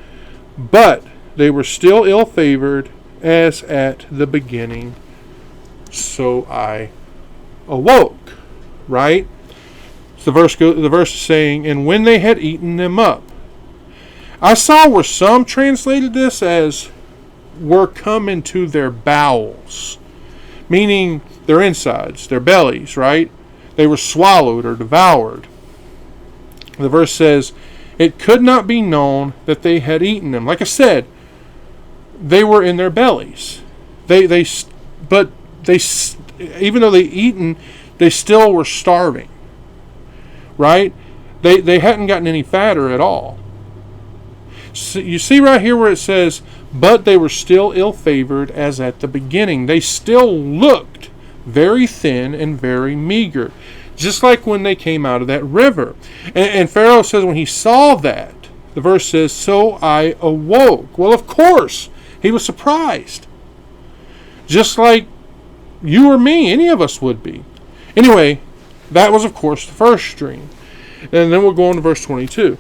but they were still ill-favored as at the beginning. So I awoke. Right? So the verse is saying, and when they had eaten them up. I saw where some translated this as were come into their bowels, meaning their insides, their bellies, right? They were swallowed or devoured. The verse says, it could not be known that they had eaten them. Like I said, they were in their bellies. But even though they eaten, they still were starving. Right? They hadn't gotten any fatter at all. So you see right here where it says, but they were still ill-favored as at the beginning. They still looked very thin and very meager, just like when they came out of that river. And Pharaoh says when he saw that, the verse says, so I awoke. Well, of course, he was surprised. Just like you or me, any of us would be. Anyway, that was, of course, the first dream. And then we'll go on to verse 22.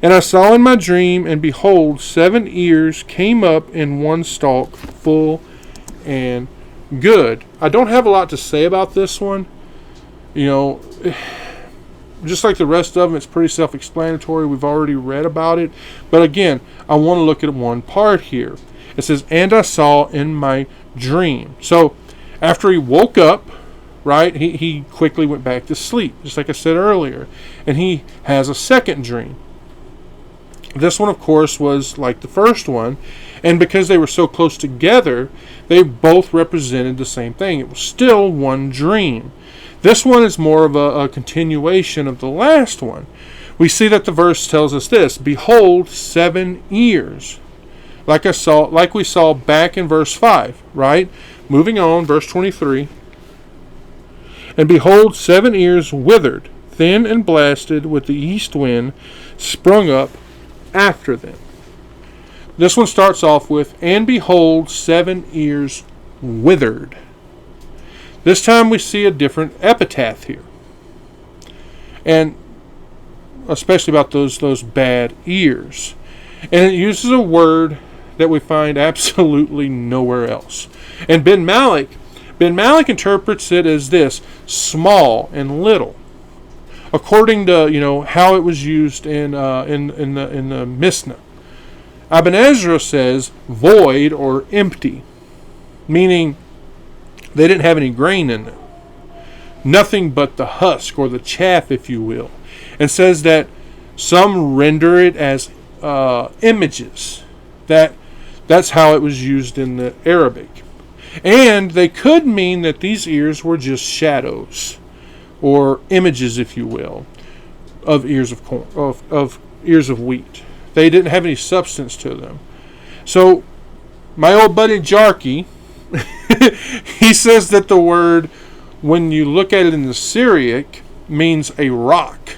And I saw in my dream, and behold, 7 ears came up in one stalk, full and good. I don't have a lot to say about this one. Just like the rest of them, it's pretty self-explanatory. We've already read about it. But again, I want to look at one part here. It says, and I saw in my dream. So after he woke up, right, he quickly went back to sleep, just like I said earlier. And he has a second dream. This one, of course, was like the first one. And because they were so close together, they both represented the same thing. It was still one dream. This one is more of a continuation of the last one. We see that the verse tells us this, behold, 7 ears. Like we saw back in verse 5, right? Moving on, verse 23. And behold, 7 ears withered, thin and blasted with the east wind, sprung up after them. This one starts off with, and behold, 7 ears withered. This time we see a different epitaph here. And especially about those bad ears. And it uses a word that we find absolutely nowhere else. And Ben Malik interprets it as this, small and little. According to how it was used in the Mishnah. Ibn Ezra says void or empty, meaning they didn't have any grain in them. Nothing but the husk or the chaff, if you will. And says that some render it as images. That's how it was used in the Arabic. And they could mean that these ears were just shadows or images, if you will, of ears of corn, of ears of wheat. They didn't have any substance to them. So my old buddy Jarkey, he says that the word, when you look at it in the Syriac, means a rock.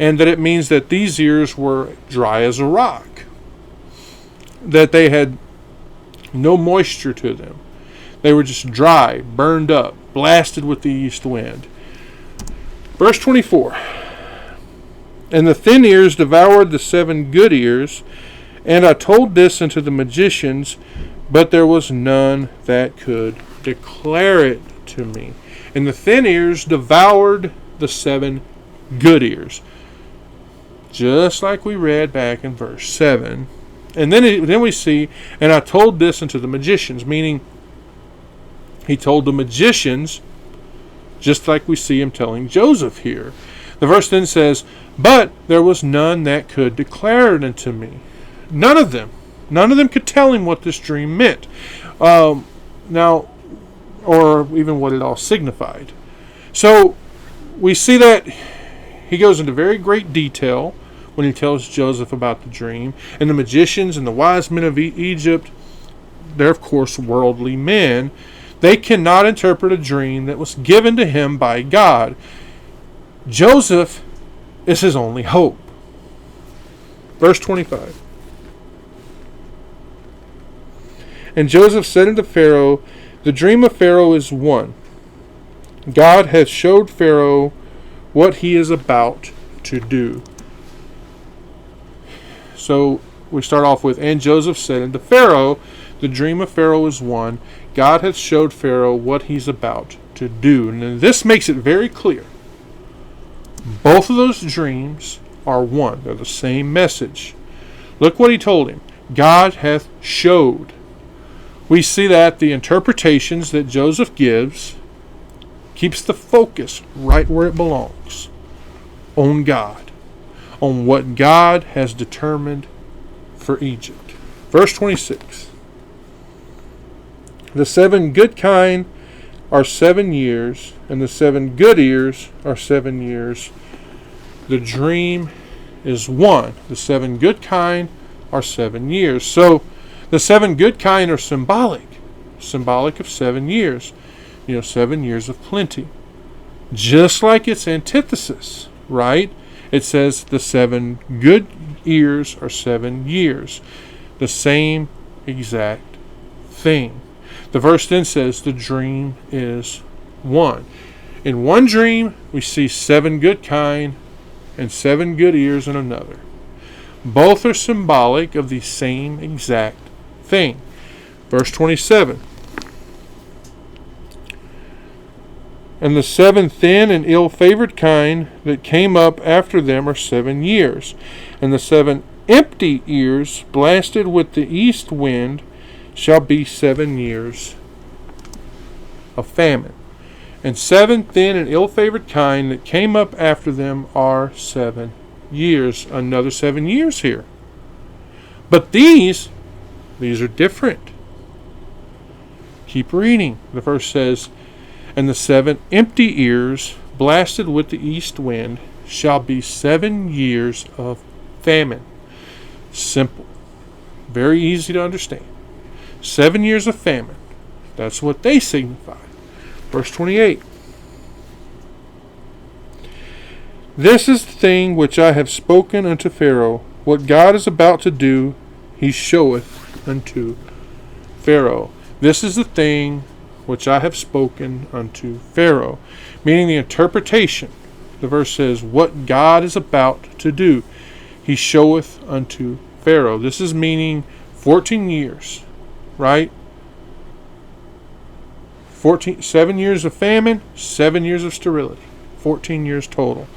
and that it means that these ears were dry as a rock, that they had no moisture to them. They were just dry, burned up, blasted with the east wind. Verse 24. And the thin ears devoured the 7 good ears, and I told this unto the magicians, but there was none that could declare it to me. And the thin ears devoured the 7 good ears. Just like we read back in verse 7. And then we see, and I told this unto the magicians, meaning he told the magicians, just like we see him telling Joseph here. The verse then says, but there was none that could declare it unto me. None of them could tell him what this dream meant. Now, or even what it all signified. So we see that he goes into very great detail when he tells Joseph about the dream. And the magicians and the wise men of Egypt, they're of course worldly men. They cannot interpret a dream that was given to him by God. Joseph is his only hope. Verse 25. And Joseph said unto Pharaoh, the dream of Pharaoh is one. God hath showed Pharaoh what he is about to do. So we start off with, and Joseph said unto Pharaoh, the dream of Pharaoh is one. God hath showed Pharaoh what he's about to do. And this makes it very clear. Both of those dreams are one. They're the same message. Look what he told him. God hath showed. We see that the interpretations that Joseph gives keeps the focus right where it belongs. On God. On what God has determined for Egypt. Verse 26. The 7 good kine are 7 years, and the 7 good ears are 7 years. The dream is one. The 7 good kine are 7 years. So the 7 good kine are symbolic of 7 years. 7 years of plenty. Just like its antithesis, right? It says the 7 good ears are 7 years. The same exact thing. The verse then says the dream is one. In one dream, we see 7 good kine and 7 good ears in another. Both are symbolic of the same exact thing. Verse 27. And the 7 thin and ill-favored kine that came up after them are 7 years. And the 7 empty ears, blasted with the east wind, shall be 7 years of famine. And 7 thin and ill-favored kine that came up after them are 7 years. Another 7 years here. But these are different. Keep reading. The verse says, and the 7 empty ears, blasted with the east wind, shall be 7 years of famine. Simple. Very easy to understand. 7 years of famine. That's what they signify. Verse 28. This is the thing which I have spoken unto Pharaoh. What God is about to do, he showeth unto Pharaoh. This is the thing which I have spoken unto Pharaoh. Meaning the interpretation. The verse says, what God is about to do, he showeth unto Pharaoh. This is meaning 14 years. Right? 7 years of famine, 7 years of sterility. 14 years total.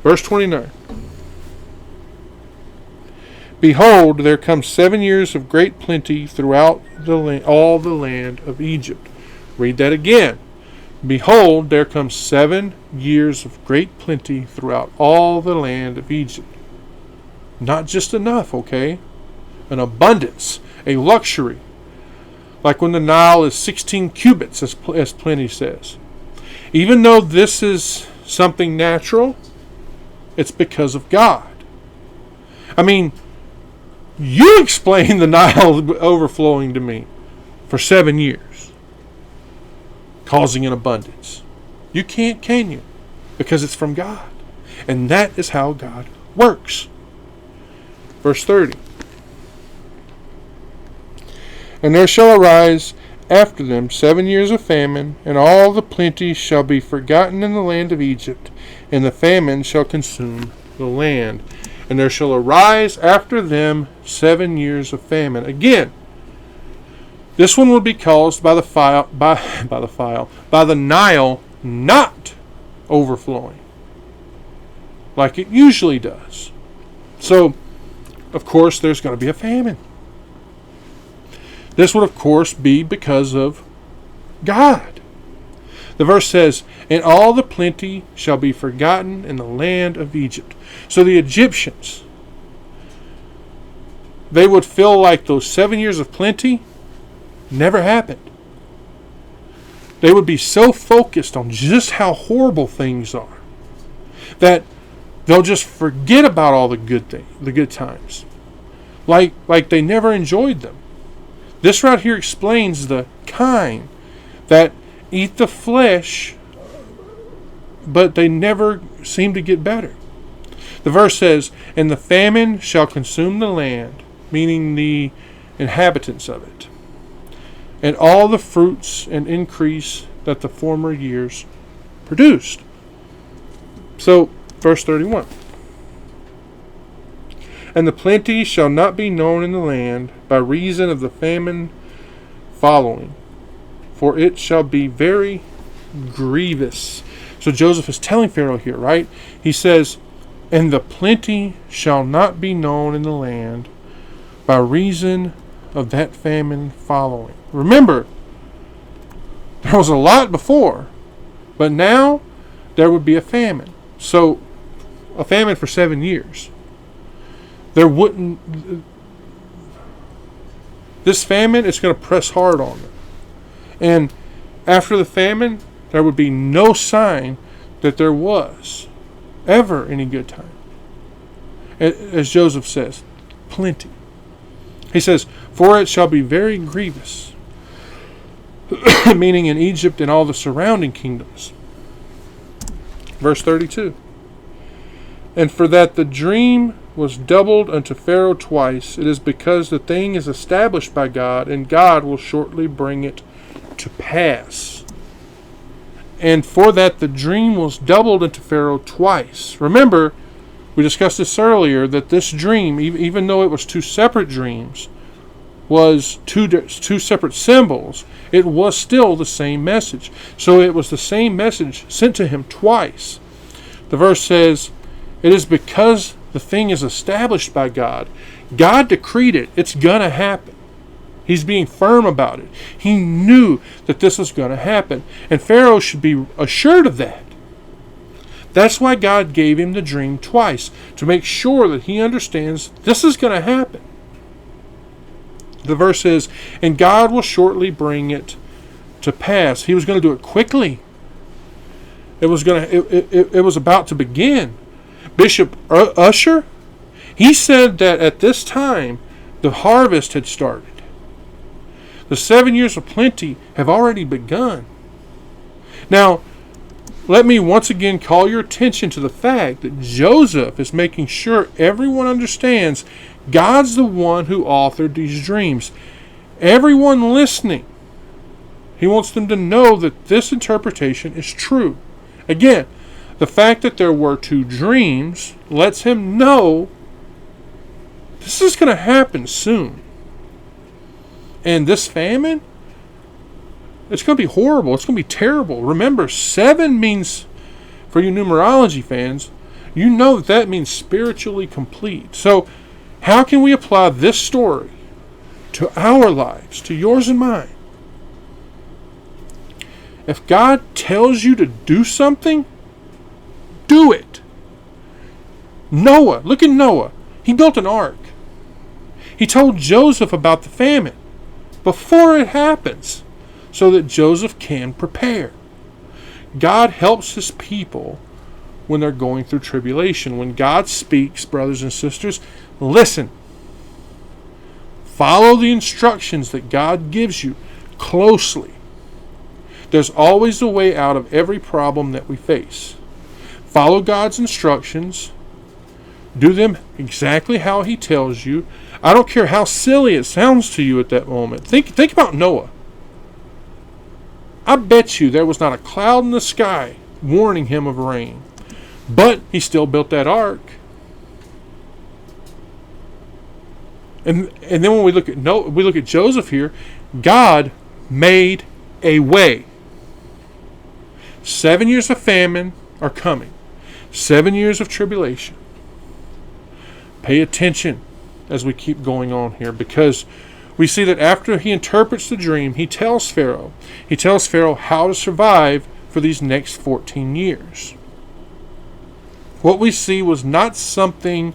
Verse 29. Behold, there come 7 years of great plenty throughout all the land of Egypt. Read that again. Behold, there come 7 years of great plenty throughout all the land of Egypt. Not just enough, okay? An abundance, a luxury. Like when the Nile is 16 cubits, as Pliny says. Even though this is something natural, it's because of God. I mean, you explain the Nile overflowing to me for 7 years, causing an abundance. You can't, can you? Because it's from God. And that is how God works. Verse 30. And there shall arise after them 7 years of famine, and all the plenty shall be forgotten in the land of Egypt, and the famine shall consume the land. And there shall arise after them 7 years of famine. Again, this one would be caused by the Nile not overflowing like it usually does. So, of course, there's going to be a famine. This would, of course, be because of God. The verse says, and all the plenty shall be forgotten in the land of Egypt. So the Egyptians, they would feel like those 7 years of plenty never happened. They would be so focused on just how horrible things are that they'll just forget about all the good times, like they never enjoyed them. This right here explains the kind that eat the flesh, but they never seem to get better. The verse says, and the famine shall consume the land, meaning the inhabitants of it, and all the fruits and increase that the former years produced. So, verse 31. And the plenty shall not be known in the land by reason of the famine following, for it shall be very grievous. So Joseph is telling Pharaoh here, right? He says, and the plenty shall not be known in the land by reason of that famine following. Remember, there was a lot before, but now there would be a famine. So, a famine for 7 years. This famine is going to press hard on them. And after the famine, there would be no sign that there was ever any good time. As Joseph says, plenty. He says, for it shall be very grievous, meaning in Egypt and all the surrounding kingdoms. Verse 32. And for that the dream was doubled unto Pharaoh twice, it is because the thing is established by God, and God will shortly bring it to pass. And for that the dream was doubled unto Pharaoh twice. Remember, we discussed this earlier, that this dream, even though it was two separate dreams, was two separate symbols, it was still the same message. So it was the same message sent to him twice. The verse says, it is because the thing is established by God. God decreed it. It's going to happen. He's being firm about it. He knew that this was going to happen. And Pharaoh should be assured of that. That's why God gave him the dream twice, to make sure that he understands this is going to happen. The verse says, and God will shortly bring it to pass. He was going to do it quickly. It was about to begin. Bishop Usher, he said that at this time the harvest had started. The 7 years of plenty have already begun. Now, let me once again call your attention to the fact that Joseph is making sure everyone understands God's the one who authored these dreams. Everyone listening, he wants them to know that this interpretation is true. Again, the fact that there were two dreams lets him know this is going to happen soon. And this famine, it's going to be horrible. It's going to be terrible. Remember, 7 means, for you numerology fans, you know that means spiritually complete. So, how can we apply this story to our lives, to yours and mine? If God tells you to do something, do it. Noah, look at Noah. He built an ark. He told Joseph about the famine before it happens, so that Joseph can prepare. God helps his people when they're going through tribulation. When God speaks, brothers and sisters, listen. Follow the instructions that God gives you closely. There's always a way out of every problem that we face. Follow God's instructions. Do them exactly how he tells you. I don't care how silly it sounds to you at that moment. Think about Noah. I bet you there was not a cloud in the sky warning him of rain. But he still built that ark. And then when we look at Joseph here, God made a way. 7 years of famine are coming. 7 years of tribulation. Pay attention as we keep going on here, because we see that after he interprets the dream, he tells Pharaoh how to survive for these next 14 years. What we see was not something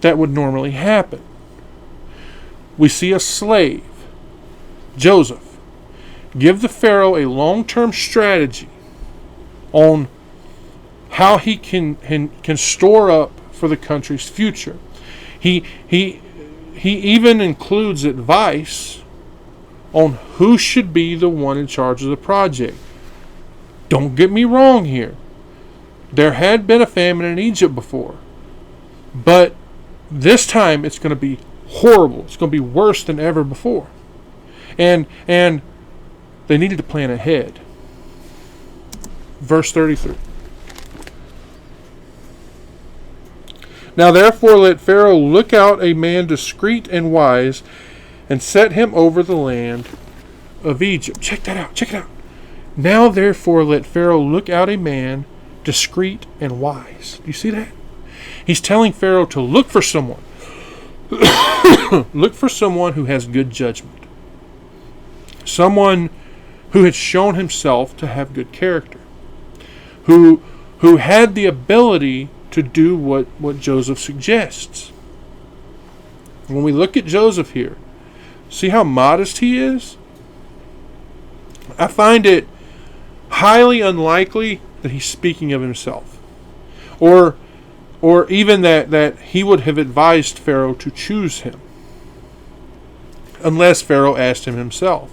that would normally happen. We see a slave, Joseph, give the Pharaoh a long-term strategy on how he can store up for the country's future. He even includes advice on who should be the one in charge of the project. Don't get me wrong here. There had been a famine in Egypt before, but this time it's going to be horrible. It's going to be worse than ever before. And they needed to plan ahead. Verse 33. Now therefore let Pharaoh look out a man discreet and wise, and set him over the land of Egypt. Check that out. Check it out. Now therefore let Pharaoh look out a man discreet and wise. Do you see that? He's telling Pharaoh to look for someone. Look for someone who has good judgment. Someone who had shown himself to have good character. Who had the ability to do what Joseph suggests. When we look at Joseph here, see how modest he is? I find it highly unlikely that he's speaking of himself. Or even that he would have advised Pharaoh to choose him. Unless Pharaoh asked him himself.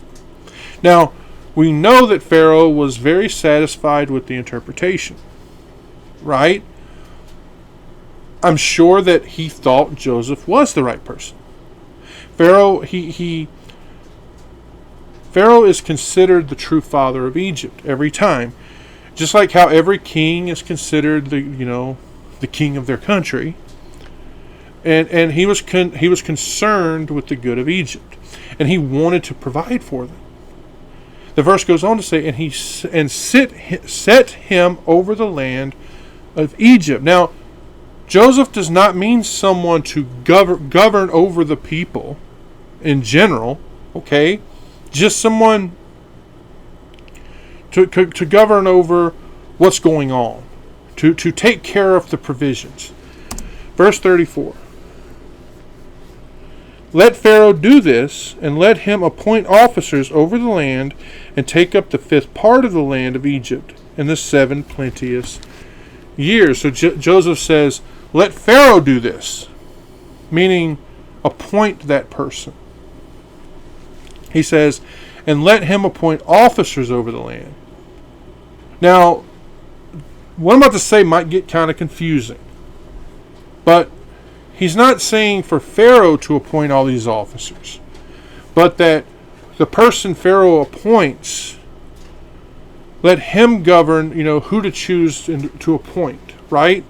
Now, we know that Pharaoh was very satisfied with the interpretation. Right? I'm sure that he thought Joseph was the right person. Pharaoh is considered the true father of Egypt every time. Just like how every king is considered the king of their country. And he was concerned with the good of Egypt. And he wanted to provide for them. The verse goes on to say, and set him over the land of Egypt. Now, Joseph does not mean someone to govern over the people in general, okay? Just someone to govern over what's going on, to take care of the provisions. Verse 34. Let Pharaoh do this, and let him appoint officers over the land, and take up the 5th part of the land of Egypt in the 7 plenteous years. So Joseph says, let Pharaoh do this, meaning appoint that person. He says, and let him appoint officers over the land. Now, what I'm about to say might get kind of confusing, but he's not saying for Pharaoh to appoint all these officers, but that the person Pharaoh appoints, let him govern, who to choose to appoint, right?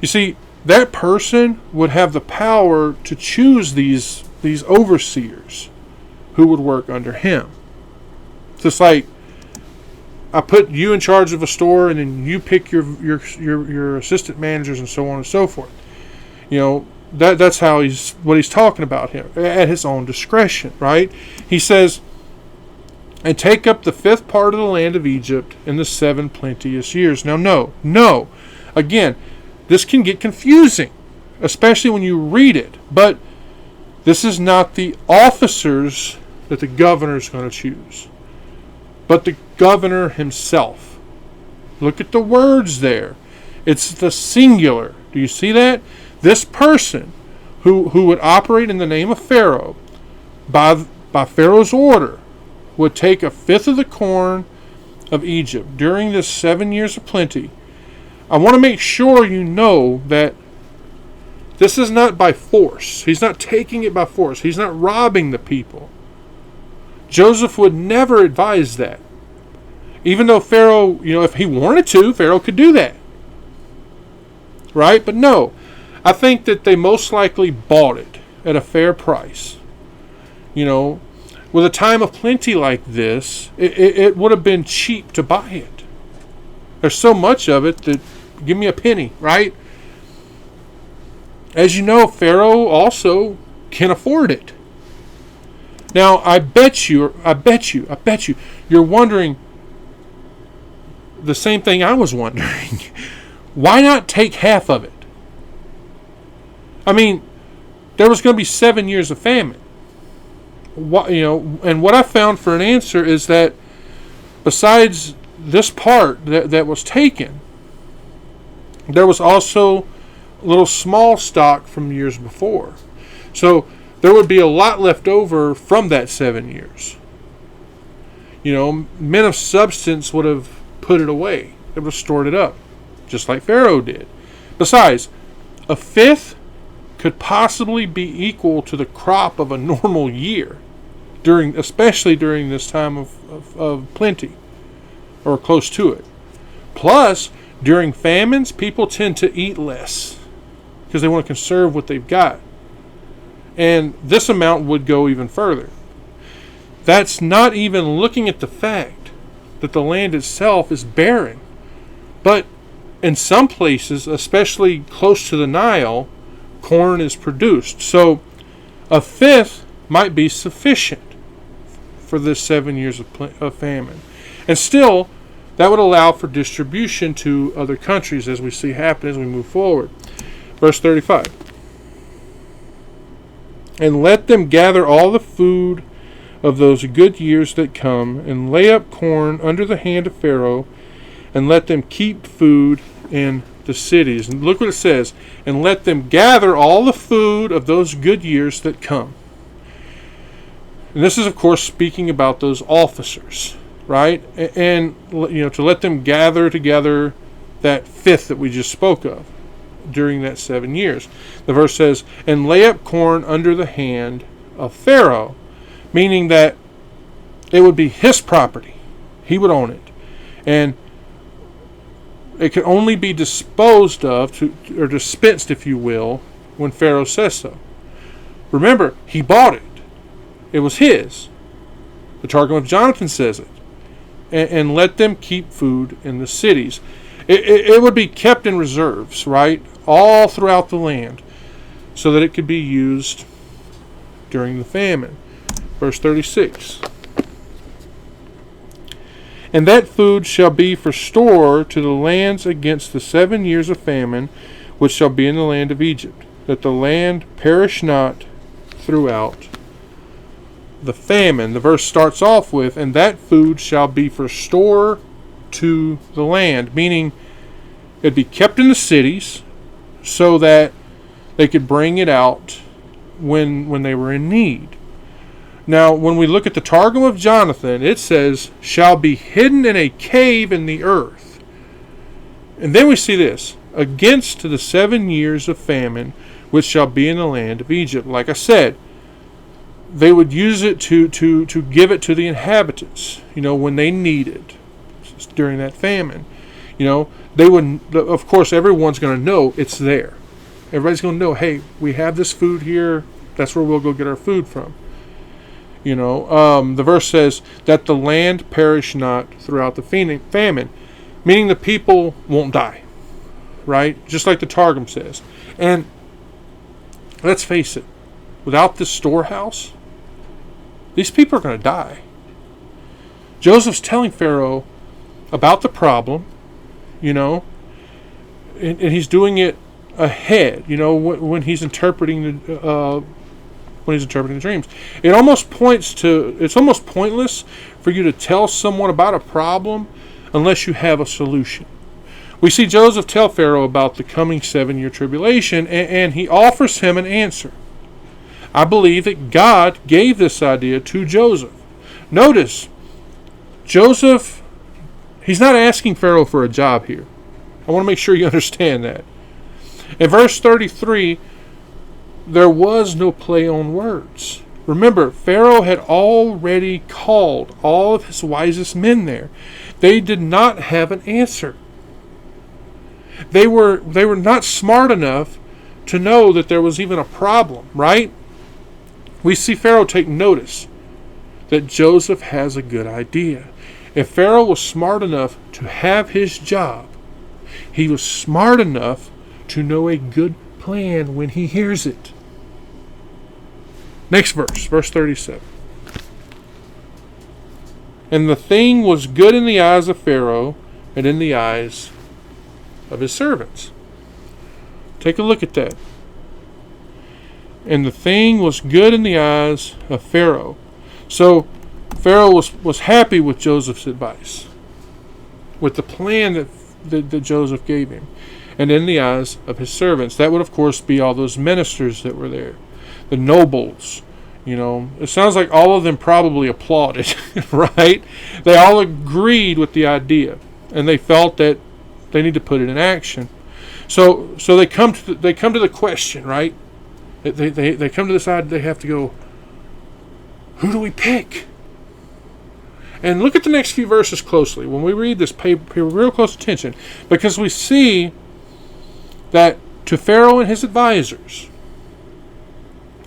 You see, that person would have the power to choose these overseers who would work under him. Just like I put you in charge of a store, and then you pick your assistant managers and so on and so forth. That's how what he's talking about here, at his own discretion, right? He says, and take up the 5th part of the land of Egypt in the 7 plenteous years. Now, no. Again, this can get confusing, especially when you read it. But this is not the officers that the governor is going to choose, but the governor himself. Look at the words there. It's the singular. Do you see that? This person who would operate in the name of Pharaoh, by Pharaoh's order, would take a 5th of the corn of Egypt during this 7 years of plenty, I want to make sure you know that this is not by force. He's not taking it by force. He's not robbing the people. Joseph would never advise that. Even though Pharaoh, if he wanted to, Pharaoh could do that. Right? But no. I think that they most likely bought it at a fair price. With a time of plenty like this, it would have been cheap to buy it. There's so much of it that give me a penny, right? As you know, Pharaoh also can afford it. Now, I bet you, you're wondering the same thing I was wondering. Why not take half of it? I mean, there was going to be 7 years of famine. And what I found for an answer is that besides this part that was taken, there was also a little small stock from years before. So there would be a lot left over from that 7 years. Men of substance would have put it away. They would have stored it up, just like Pharaoh did. Besides, a fifth could possibly be equal to the crop of a normal year, especially during this time of plenty, or close to it. Plus, during famines, people tend to eat less because they want to conserve what they've got. And this amount would go even further. That's not even looking at the fact that the land itself is barren. But in some places, especially close to the Nile, corn is produced. So a fifth might be sufficient for this 7 years of famine. And still, that would allow for distribution to other countries, as we see happen as we move forward. Verse 35. And let them gather all the food of those good years that come, and lay up corn under the hand of Pharaoh, and let them keep food in the cities. And look what it says. And let them gather all the food of those good years that come. And this is, of course, speaking about those officers, right? And to let them gather together that fifth that we just spoke of during that 7 years. The verse says, and lay up corn under the hand of Pharaoh, meaning that it would be his property. He would own it. And it could only be disposed of, or dispensed, if you will, when Pharaoh says so. Remember, he bought it. It was his. The Targum of Jonathan says it. And let them keep food in the cities. It would be kept in reserves, right? All throughout the land, so that it could be used during the famine. Verse 36. And that food shall be for store to the lands against the 7 years of famine, which shall be in the land of Egypt, that the land perish not throughout the famine. The verse starts off with, and that food shall be for store to the land, meaning it'd be kept in the cities so that they could bring it out when they were in need. Now, when we look at the Targum of Jonathan, it says, shall be hidden in a cave in the earth. And then we see this, against the 7 years of famine, which shall be in the land of Egypt. Like I said, they would use it to give it to the inhabitants, when they need it during that famine. They would, of course, everyone's going to know it's there. Everybody's going to know, hey, we have this food here. That's where we'll go get our food from. The verse says that the land perish not throughout the famine, meaning the people won't die, right? Just like the Targum says. And let's face it, without this storehouse, these people are going to die. Joseph's telling Pharaoh about the problem, and he's doing it ahead, when he's interpreting the dreams. It's almost pointless for you to tell someone about a problem unless you have a solution. We see Joseph tell Pharaoh about the coming 7-year tribulation, and he offers him an answer. I believe that God gave this idea to Joseph. Notice, Joseph, he's not asking Pharaoh for a job here. I want to make sure you understand that. In verse 33, there was no play on words. Remember, Pharaoh had already called all of his wisest men there. They did not have an answer. They were not smart enough to know that there was even a problem, right? We see Pharaoh take notice that Joseph has a good idea. If Pharaoh was smart enough to have his job, he was smart enough to know a good plan when he hears it. Next verse, verse 37. And the thing was good in the eyes of Pharaoh and in the eyes of his servants. Take a look at that. And the thing was good in the eyes of Pharaoh. So Pharaoh was happy with Joseph's advice, with the plan that Joseph gave him, and in the eyes of his servants. That would, of course, be all those ministers that were there, the nobles. It sounds like all of them probably applauded, right? They all agreed with the idea, and they felt that they need to put it in action. So they come to the question, right? They come to this idea. They have to go, who do we pick? And look at the next few verses closely. When we read this, pay real close attention, because we see that to Pharaoh and his advisors,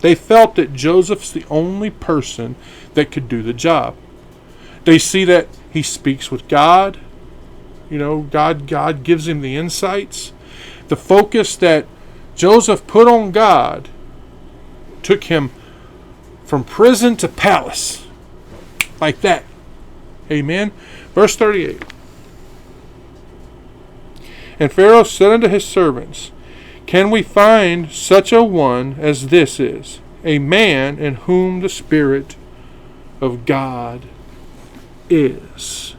they felt that Joseph's the only person that could do the job. They see that he speaks with God. God gives him the insights. The focus that Joseph put on God took him from prison to palace. Like that. Amen. Verse 38. And Pharaoh said unto his servants, can we find such a one as this is, a man in whom the Spirit of God is?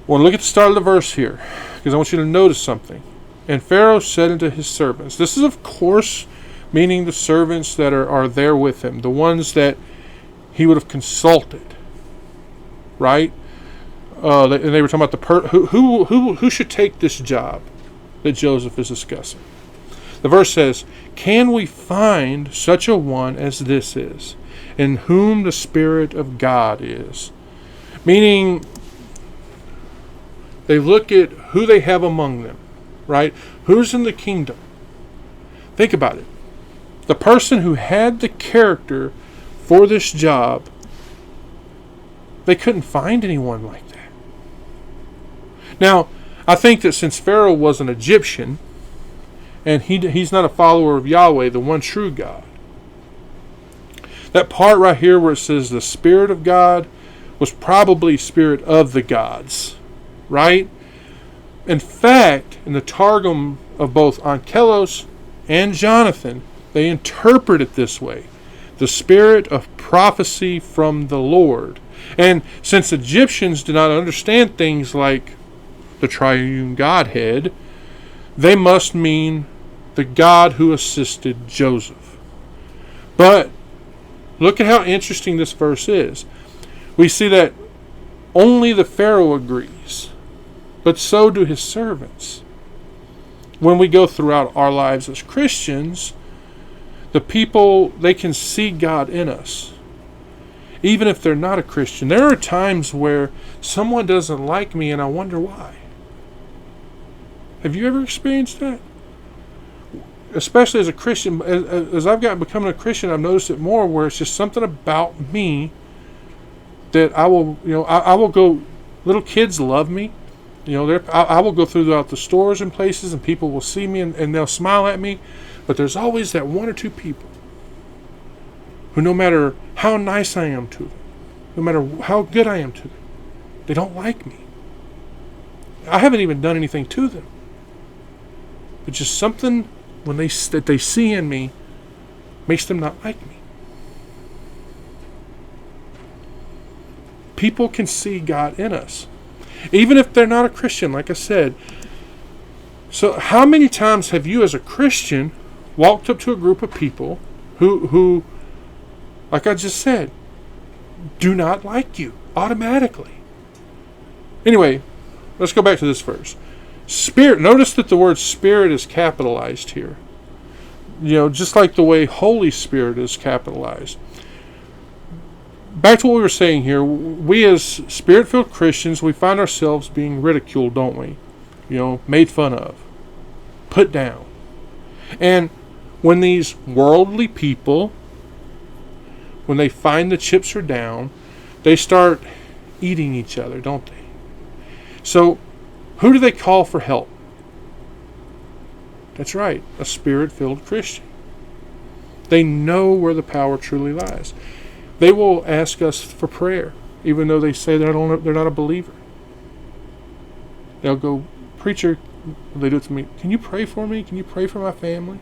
I want to look at the start of the verse here, because I want you to notice something. And Pharaoh said unto his servants. This is, of course, meaning the servants that are there with him, the ones that he would have consulted, right? And they were talking about who should take this job that Joseph is discussing. The verse says, can we find such a one as this is, in whom the Spirit of God is? Meaning, they look at who they have among them, right? Who's in the kingdom? Think about it. The person who had the character for this job, they couldn't find anyone like that. Now, I think that since Pharaoh was an Egyptian, and he's not a follower of Yahweh, the one true God, that part right here where it says the Spirit of God was probably Spirit of the gods, right? In fact, in the Targum of both Onkelos and Jonathan, they interpret it this way: the spirit of prophecy from the Lord. And since Egyptians did not understand things like the triune Godhead, they must mean the God who assisted Joseph. But look at how interesting this verse is. We see that only the Pharaoh agrees, but so do his servants. When we go throughout our lives as Christians, the people, they can see God in us. Even if they're not a Christian. There are times where someone doesn't like me and I wonder why. Have you ever experienced that? Especially as a Christian, as I've gotten becoming a Christian, I've noticed it more, where it's just something about me that I will, I will go. Little kids love me, I will go throughout the stores and places, and people will see me and they'll smile at me, but there's always that one or two people who, no matter how nice I am to them, no matter how good I am to them, they don't like me. I haven't even done anything to them, but just something that they see in me makes them not like me. People can see God in us, even if they're not a Christian, like I said. So how many times have you as a Christian walked up to a group of people who, like I just said, do not like you automatically? Anyway, let's go back to this verse. Spirit, notice that the word Spirit is capitalized here. Just like the way Holy Spirit is capitalized. Back to what we were saying here, we as Spirit-filled Christians, we find ourselves being ridiculed, don't we? Made fun of, put down. And when these worldly people, when they find the chips are down, they start eating each other, don't they? So, who do they call for help? That's right, a Spirit-filled Christian. They know where the power truly lies. They will ask us for prayer, even though they say they're not a believer. They'll go, preacher, they do it to me, can you pray for me? Can you pray for my family?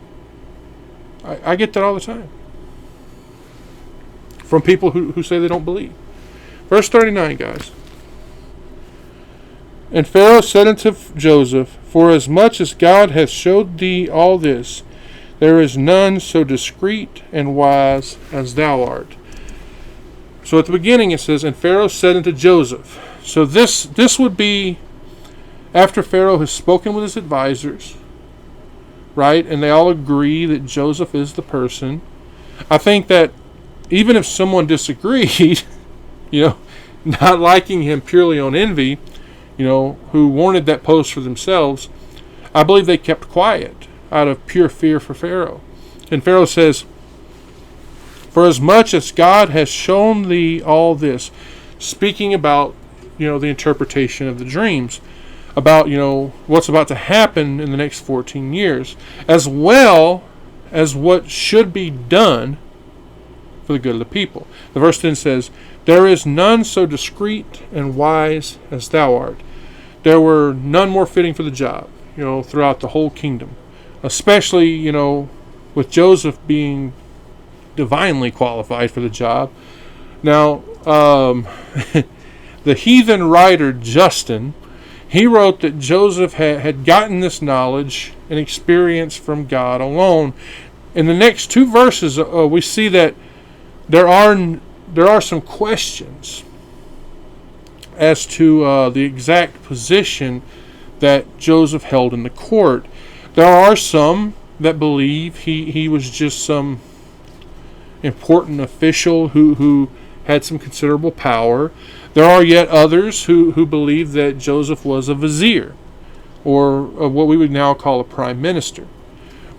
I get that all the time. From people who say they don't believe. Verse 39, guys. And Pharaoh said unto Joseph, forasmuch as God hath showed thee all this, there is none so discreet and wise as thou art. So at the beginning it says, and Pharaoh said unto Joseph. So this would be after Pharaoh has spoken with his advisors, right? And they all agree that Joseph is the person. I think that even if someone disagreed, not liking him purely on envy, who wanted that post for themselves, I believe they kept quiet out of pure fear for Pharaoh. And Pharaoh says, for as much as God has shown thee all this, speaking about, the interpretation of the dreams, about, what's about to happen in the next 14 years, as well as what should be done for the good of the people. The verse then says, there is none so discreet and wise as thou art. There were none more fitting for the job, throughout the whole kingdom. Especially, with Joseph being divinely qualified for the job. Now, the heathen writer Justin, he wrote that Joseph had gotten this knowledge and experience from God alone. In the next two verses, we see that there are some questions as to the exact position that Joseph held in the court. There are some that believe he was just some important official who had some considerable power. There are yet others who believe that Joseph was a vizier, or what we would now call a prime minister.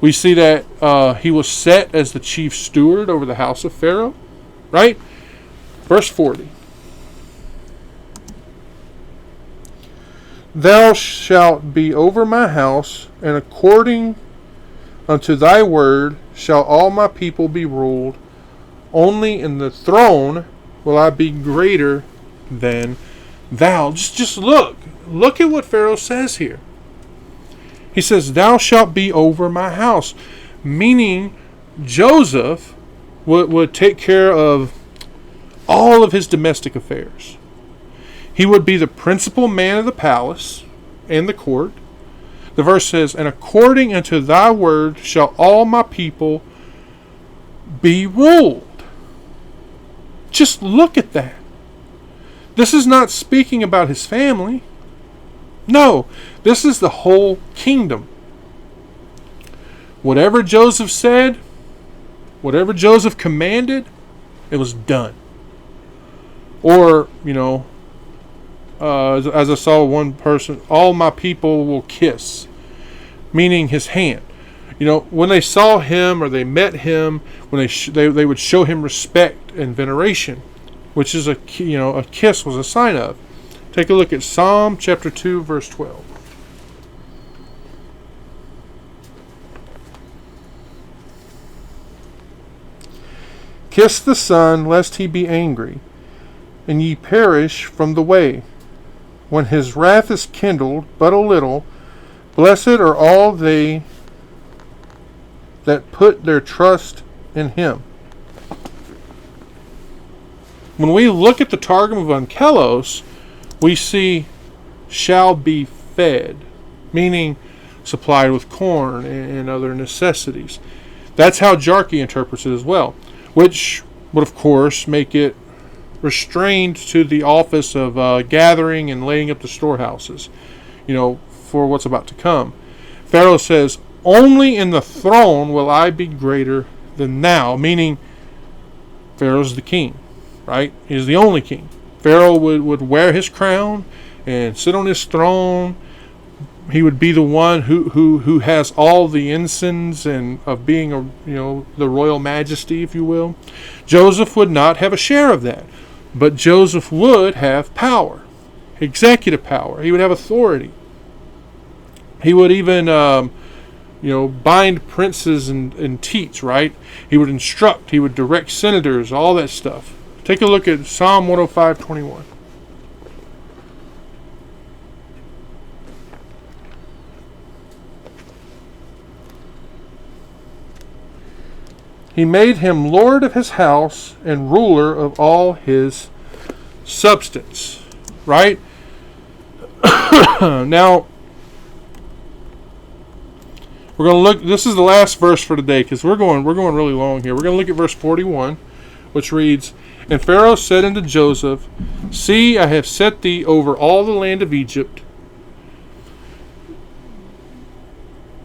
We see that he was set as the chief steward over the house of Pharaoh, right? Verse 40. Thou shalt be over my house, and according unto thy word shall all my people be ruled. Only in the throne will I be greater than thou. Just look at what Pharaoh says here. He says, thou shalt be over my house, meaning Joseph would take care of all of his domestic affairs. He would be the principal man of the palace and the court. The verse says, and according unto thy word shall all my people be ruled. Just look at that. This is not speaking about his family. No, this is the whole kingdom. Whatever Joseph said, whatever Joseph commanded, it was done. Or, as I saw one person, all my people will kiss, meaning his hand. When they saw him or they met him, when they would show him respect and veneration, which is a kiss was a sign of. Take a look at Psalm chapter 2, verse 12. Kiss the Son, lest he be angry, and ye perish from the way. When his wrath is kindled but a little, blessed are all they that put their trust in him. When we look at the Targum of Onkelos, we see shall be fed, meaning supplied with corn and other necessities. That's how Jarkey interprets it as well, which would of course make it restrained to the office of gathering and laying up the storehouses. for what's about to come. Pharaoh says, only in the throne will I be greater than thou, meaning Pharaoh's the king, right? He's the only king. Pharaoh would wear his crown and sit on his throne. He would be the one who has all the ensigns and of being the royal majesty, if you will. Joseph would not have a share of that, but Joseph would have power, executive power. He would have authority. He would even bind princes and teach, right? He would instruct. He would direct senators, all that stuff. Take a look at Psalm 105:21. He made him lord of his house and ruler of all his substance. Right? Now, we're going to look. This is the last verse for today because we're going really long here. We're going to look at verse 41, which reads, And Pharaoh said unto Joseph, See, I have set thee over all the land of Egypt.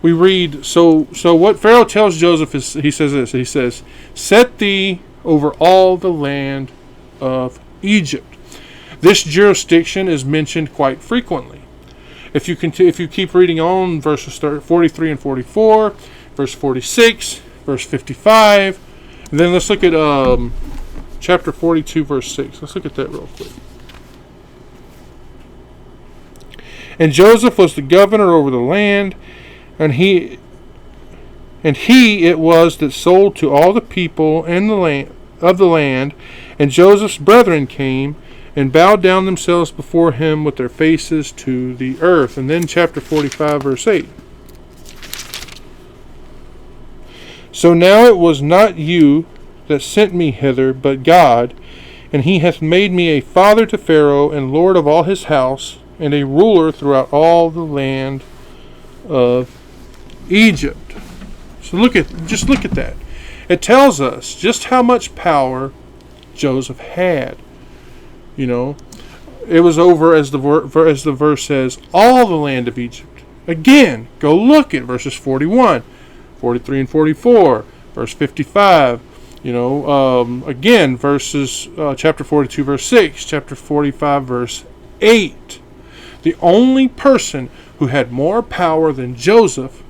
We read, so what Pharaoh tells Joseph is, he says this, he says, set thee over all the land of Egypt. This jurisdiction is mentioned quite frequently. If you keep reading on verses 43 and 44, verse 46, verse 55, and then let's look at chapter 42, verse 6. Let's look at that real quick. And Joseph was the governor over the land, and he it was that sold to all the people in the land of the land. And Joseph's brethren came and bowed down themselves before him with their faces to the earth. And then chapter 45, verse 8. So now it was not you that sent me hither, but God, and he hath made me a father to Pharaoh, and lord of all his house, and a ruler throughout all the land of Egypt. So look at that. It tells us just how much power Joseph had. It was over, as the verse says, all the land of Egypt. Again, go look at verses 41, 43 and 44, verse 55. Again, verses chapter 42, verse 6, chapter 45, verse 8. The only person who had more power than Joseph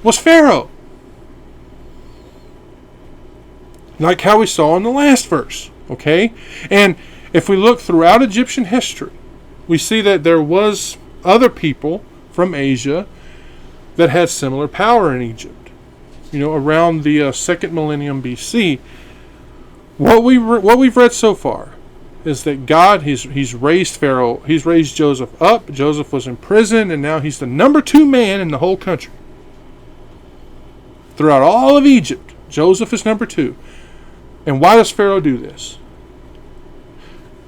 was Pharaoh. Like how we saw in the last verse. Okay? And if we look throughout Egyptian history, we see that there was other people from Asia that had similar power in Egypt. Around the 2nd millennium BC. What we've read so far is that God, he's raised Pharaoh, he's raised Joseph up. Joseph was in prison, and now he's the number 2 man in the whole country. Throughout all of Egypt, Joseph is number 2. And why does Pharaoh do this?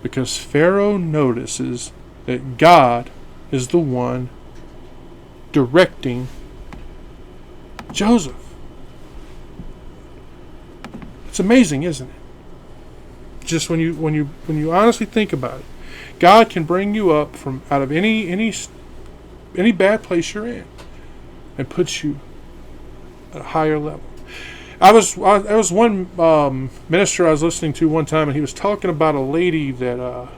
Because Pharaoh notices that God is the one directing Joseph. It's amazing, isn't it? Just when you honestly think about it, God can bring you up from out of any bad place you're in and put you at a higher level. There was one minister I was listening to one time, and he was talking about a lady that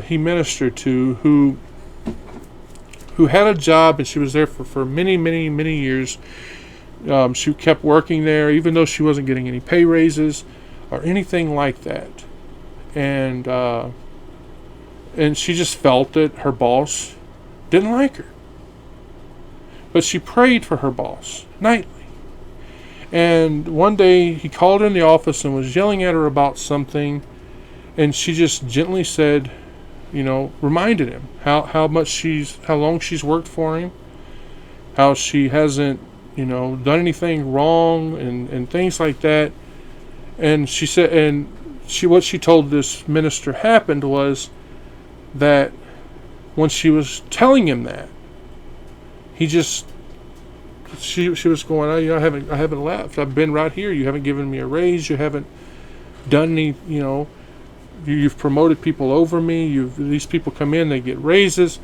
he ministered to who had a job, and she was there for many years. She kept working there, even though she wasn't getting any pay raises or anything like that. And she just felt that her boss didn't like her. But she prayed for her boss nightly. And one day he called her in the office and was yelling at her about something, and she just gently said, reminded him how long she's worked for him, how she hasn't, done anything wrong and things like that. And she said, what she told this minister happened was that when she was telling him that, she was going, I haven't left. I've been right here. You haven't given me a raise. You haven't done any, you've promoted people over me. These people come in, they get raises.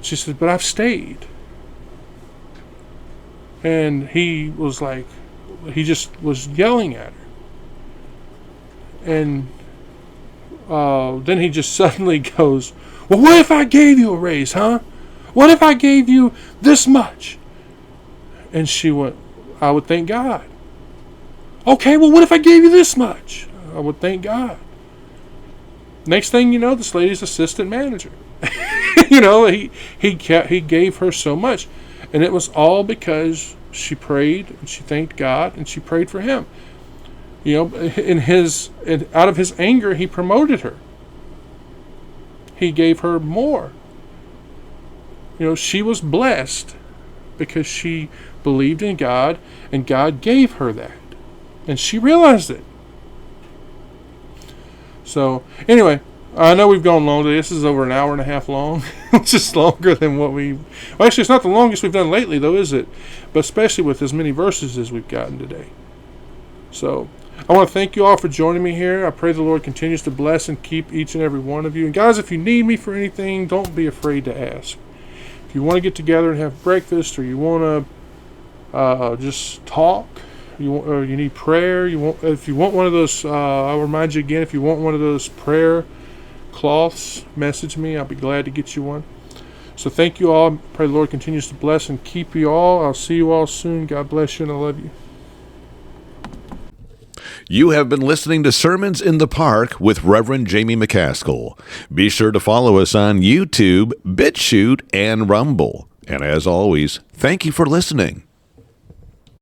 She said, but I've stayed. And he was like, he just was yelling at her. And then he just suddenly goes, well, what if I gave you a raise, huh? What if I gave you this much? And she went, I would thank God. Okay, well, what if I gave you this much? I would thank God. Next thing you know, this lady's assistant manager. He gave her so much. And it was all because she prayed and she thanked God and she prayed for him. Out of his anger, he promoted her. He gave her more. She was blessed because she believed in God, and God gave her that. And she realized it. So, anyway, I know we've gone long today. This is over an hour and a half long, which is longer than well, actually, it's not the longest we've done lately, though, is it? But especially with as many verses as we've gotten today. So, I want to thank you all for joining me here. I pray the Lord continues to bless and keep each and every one of you. And guys, if you need me for anything, don't be afraid to ask. If you want to get together and have breakfast, or you want to just talk, or you need prayer, if you want one of those, I'll remind you again, if you want one of those prayer cloths, message me. I'll be glad to get you one. So thank you all. Pray the Lord continues to bless and keep you all. I'll see you all soon. God bless you, and I love you. You have been listening to Sermons in the Park with Reverend Jamie McCaskill. Be sure to follow us on YouTube, BitChute, and Rumble. And as always, thank you for listening.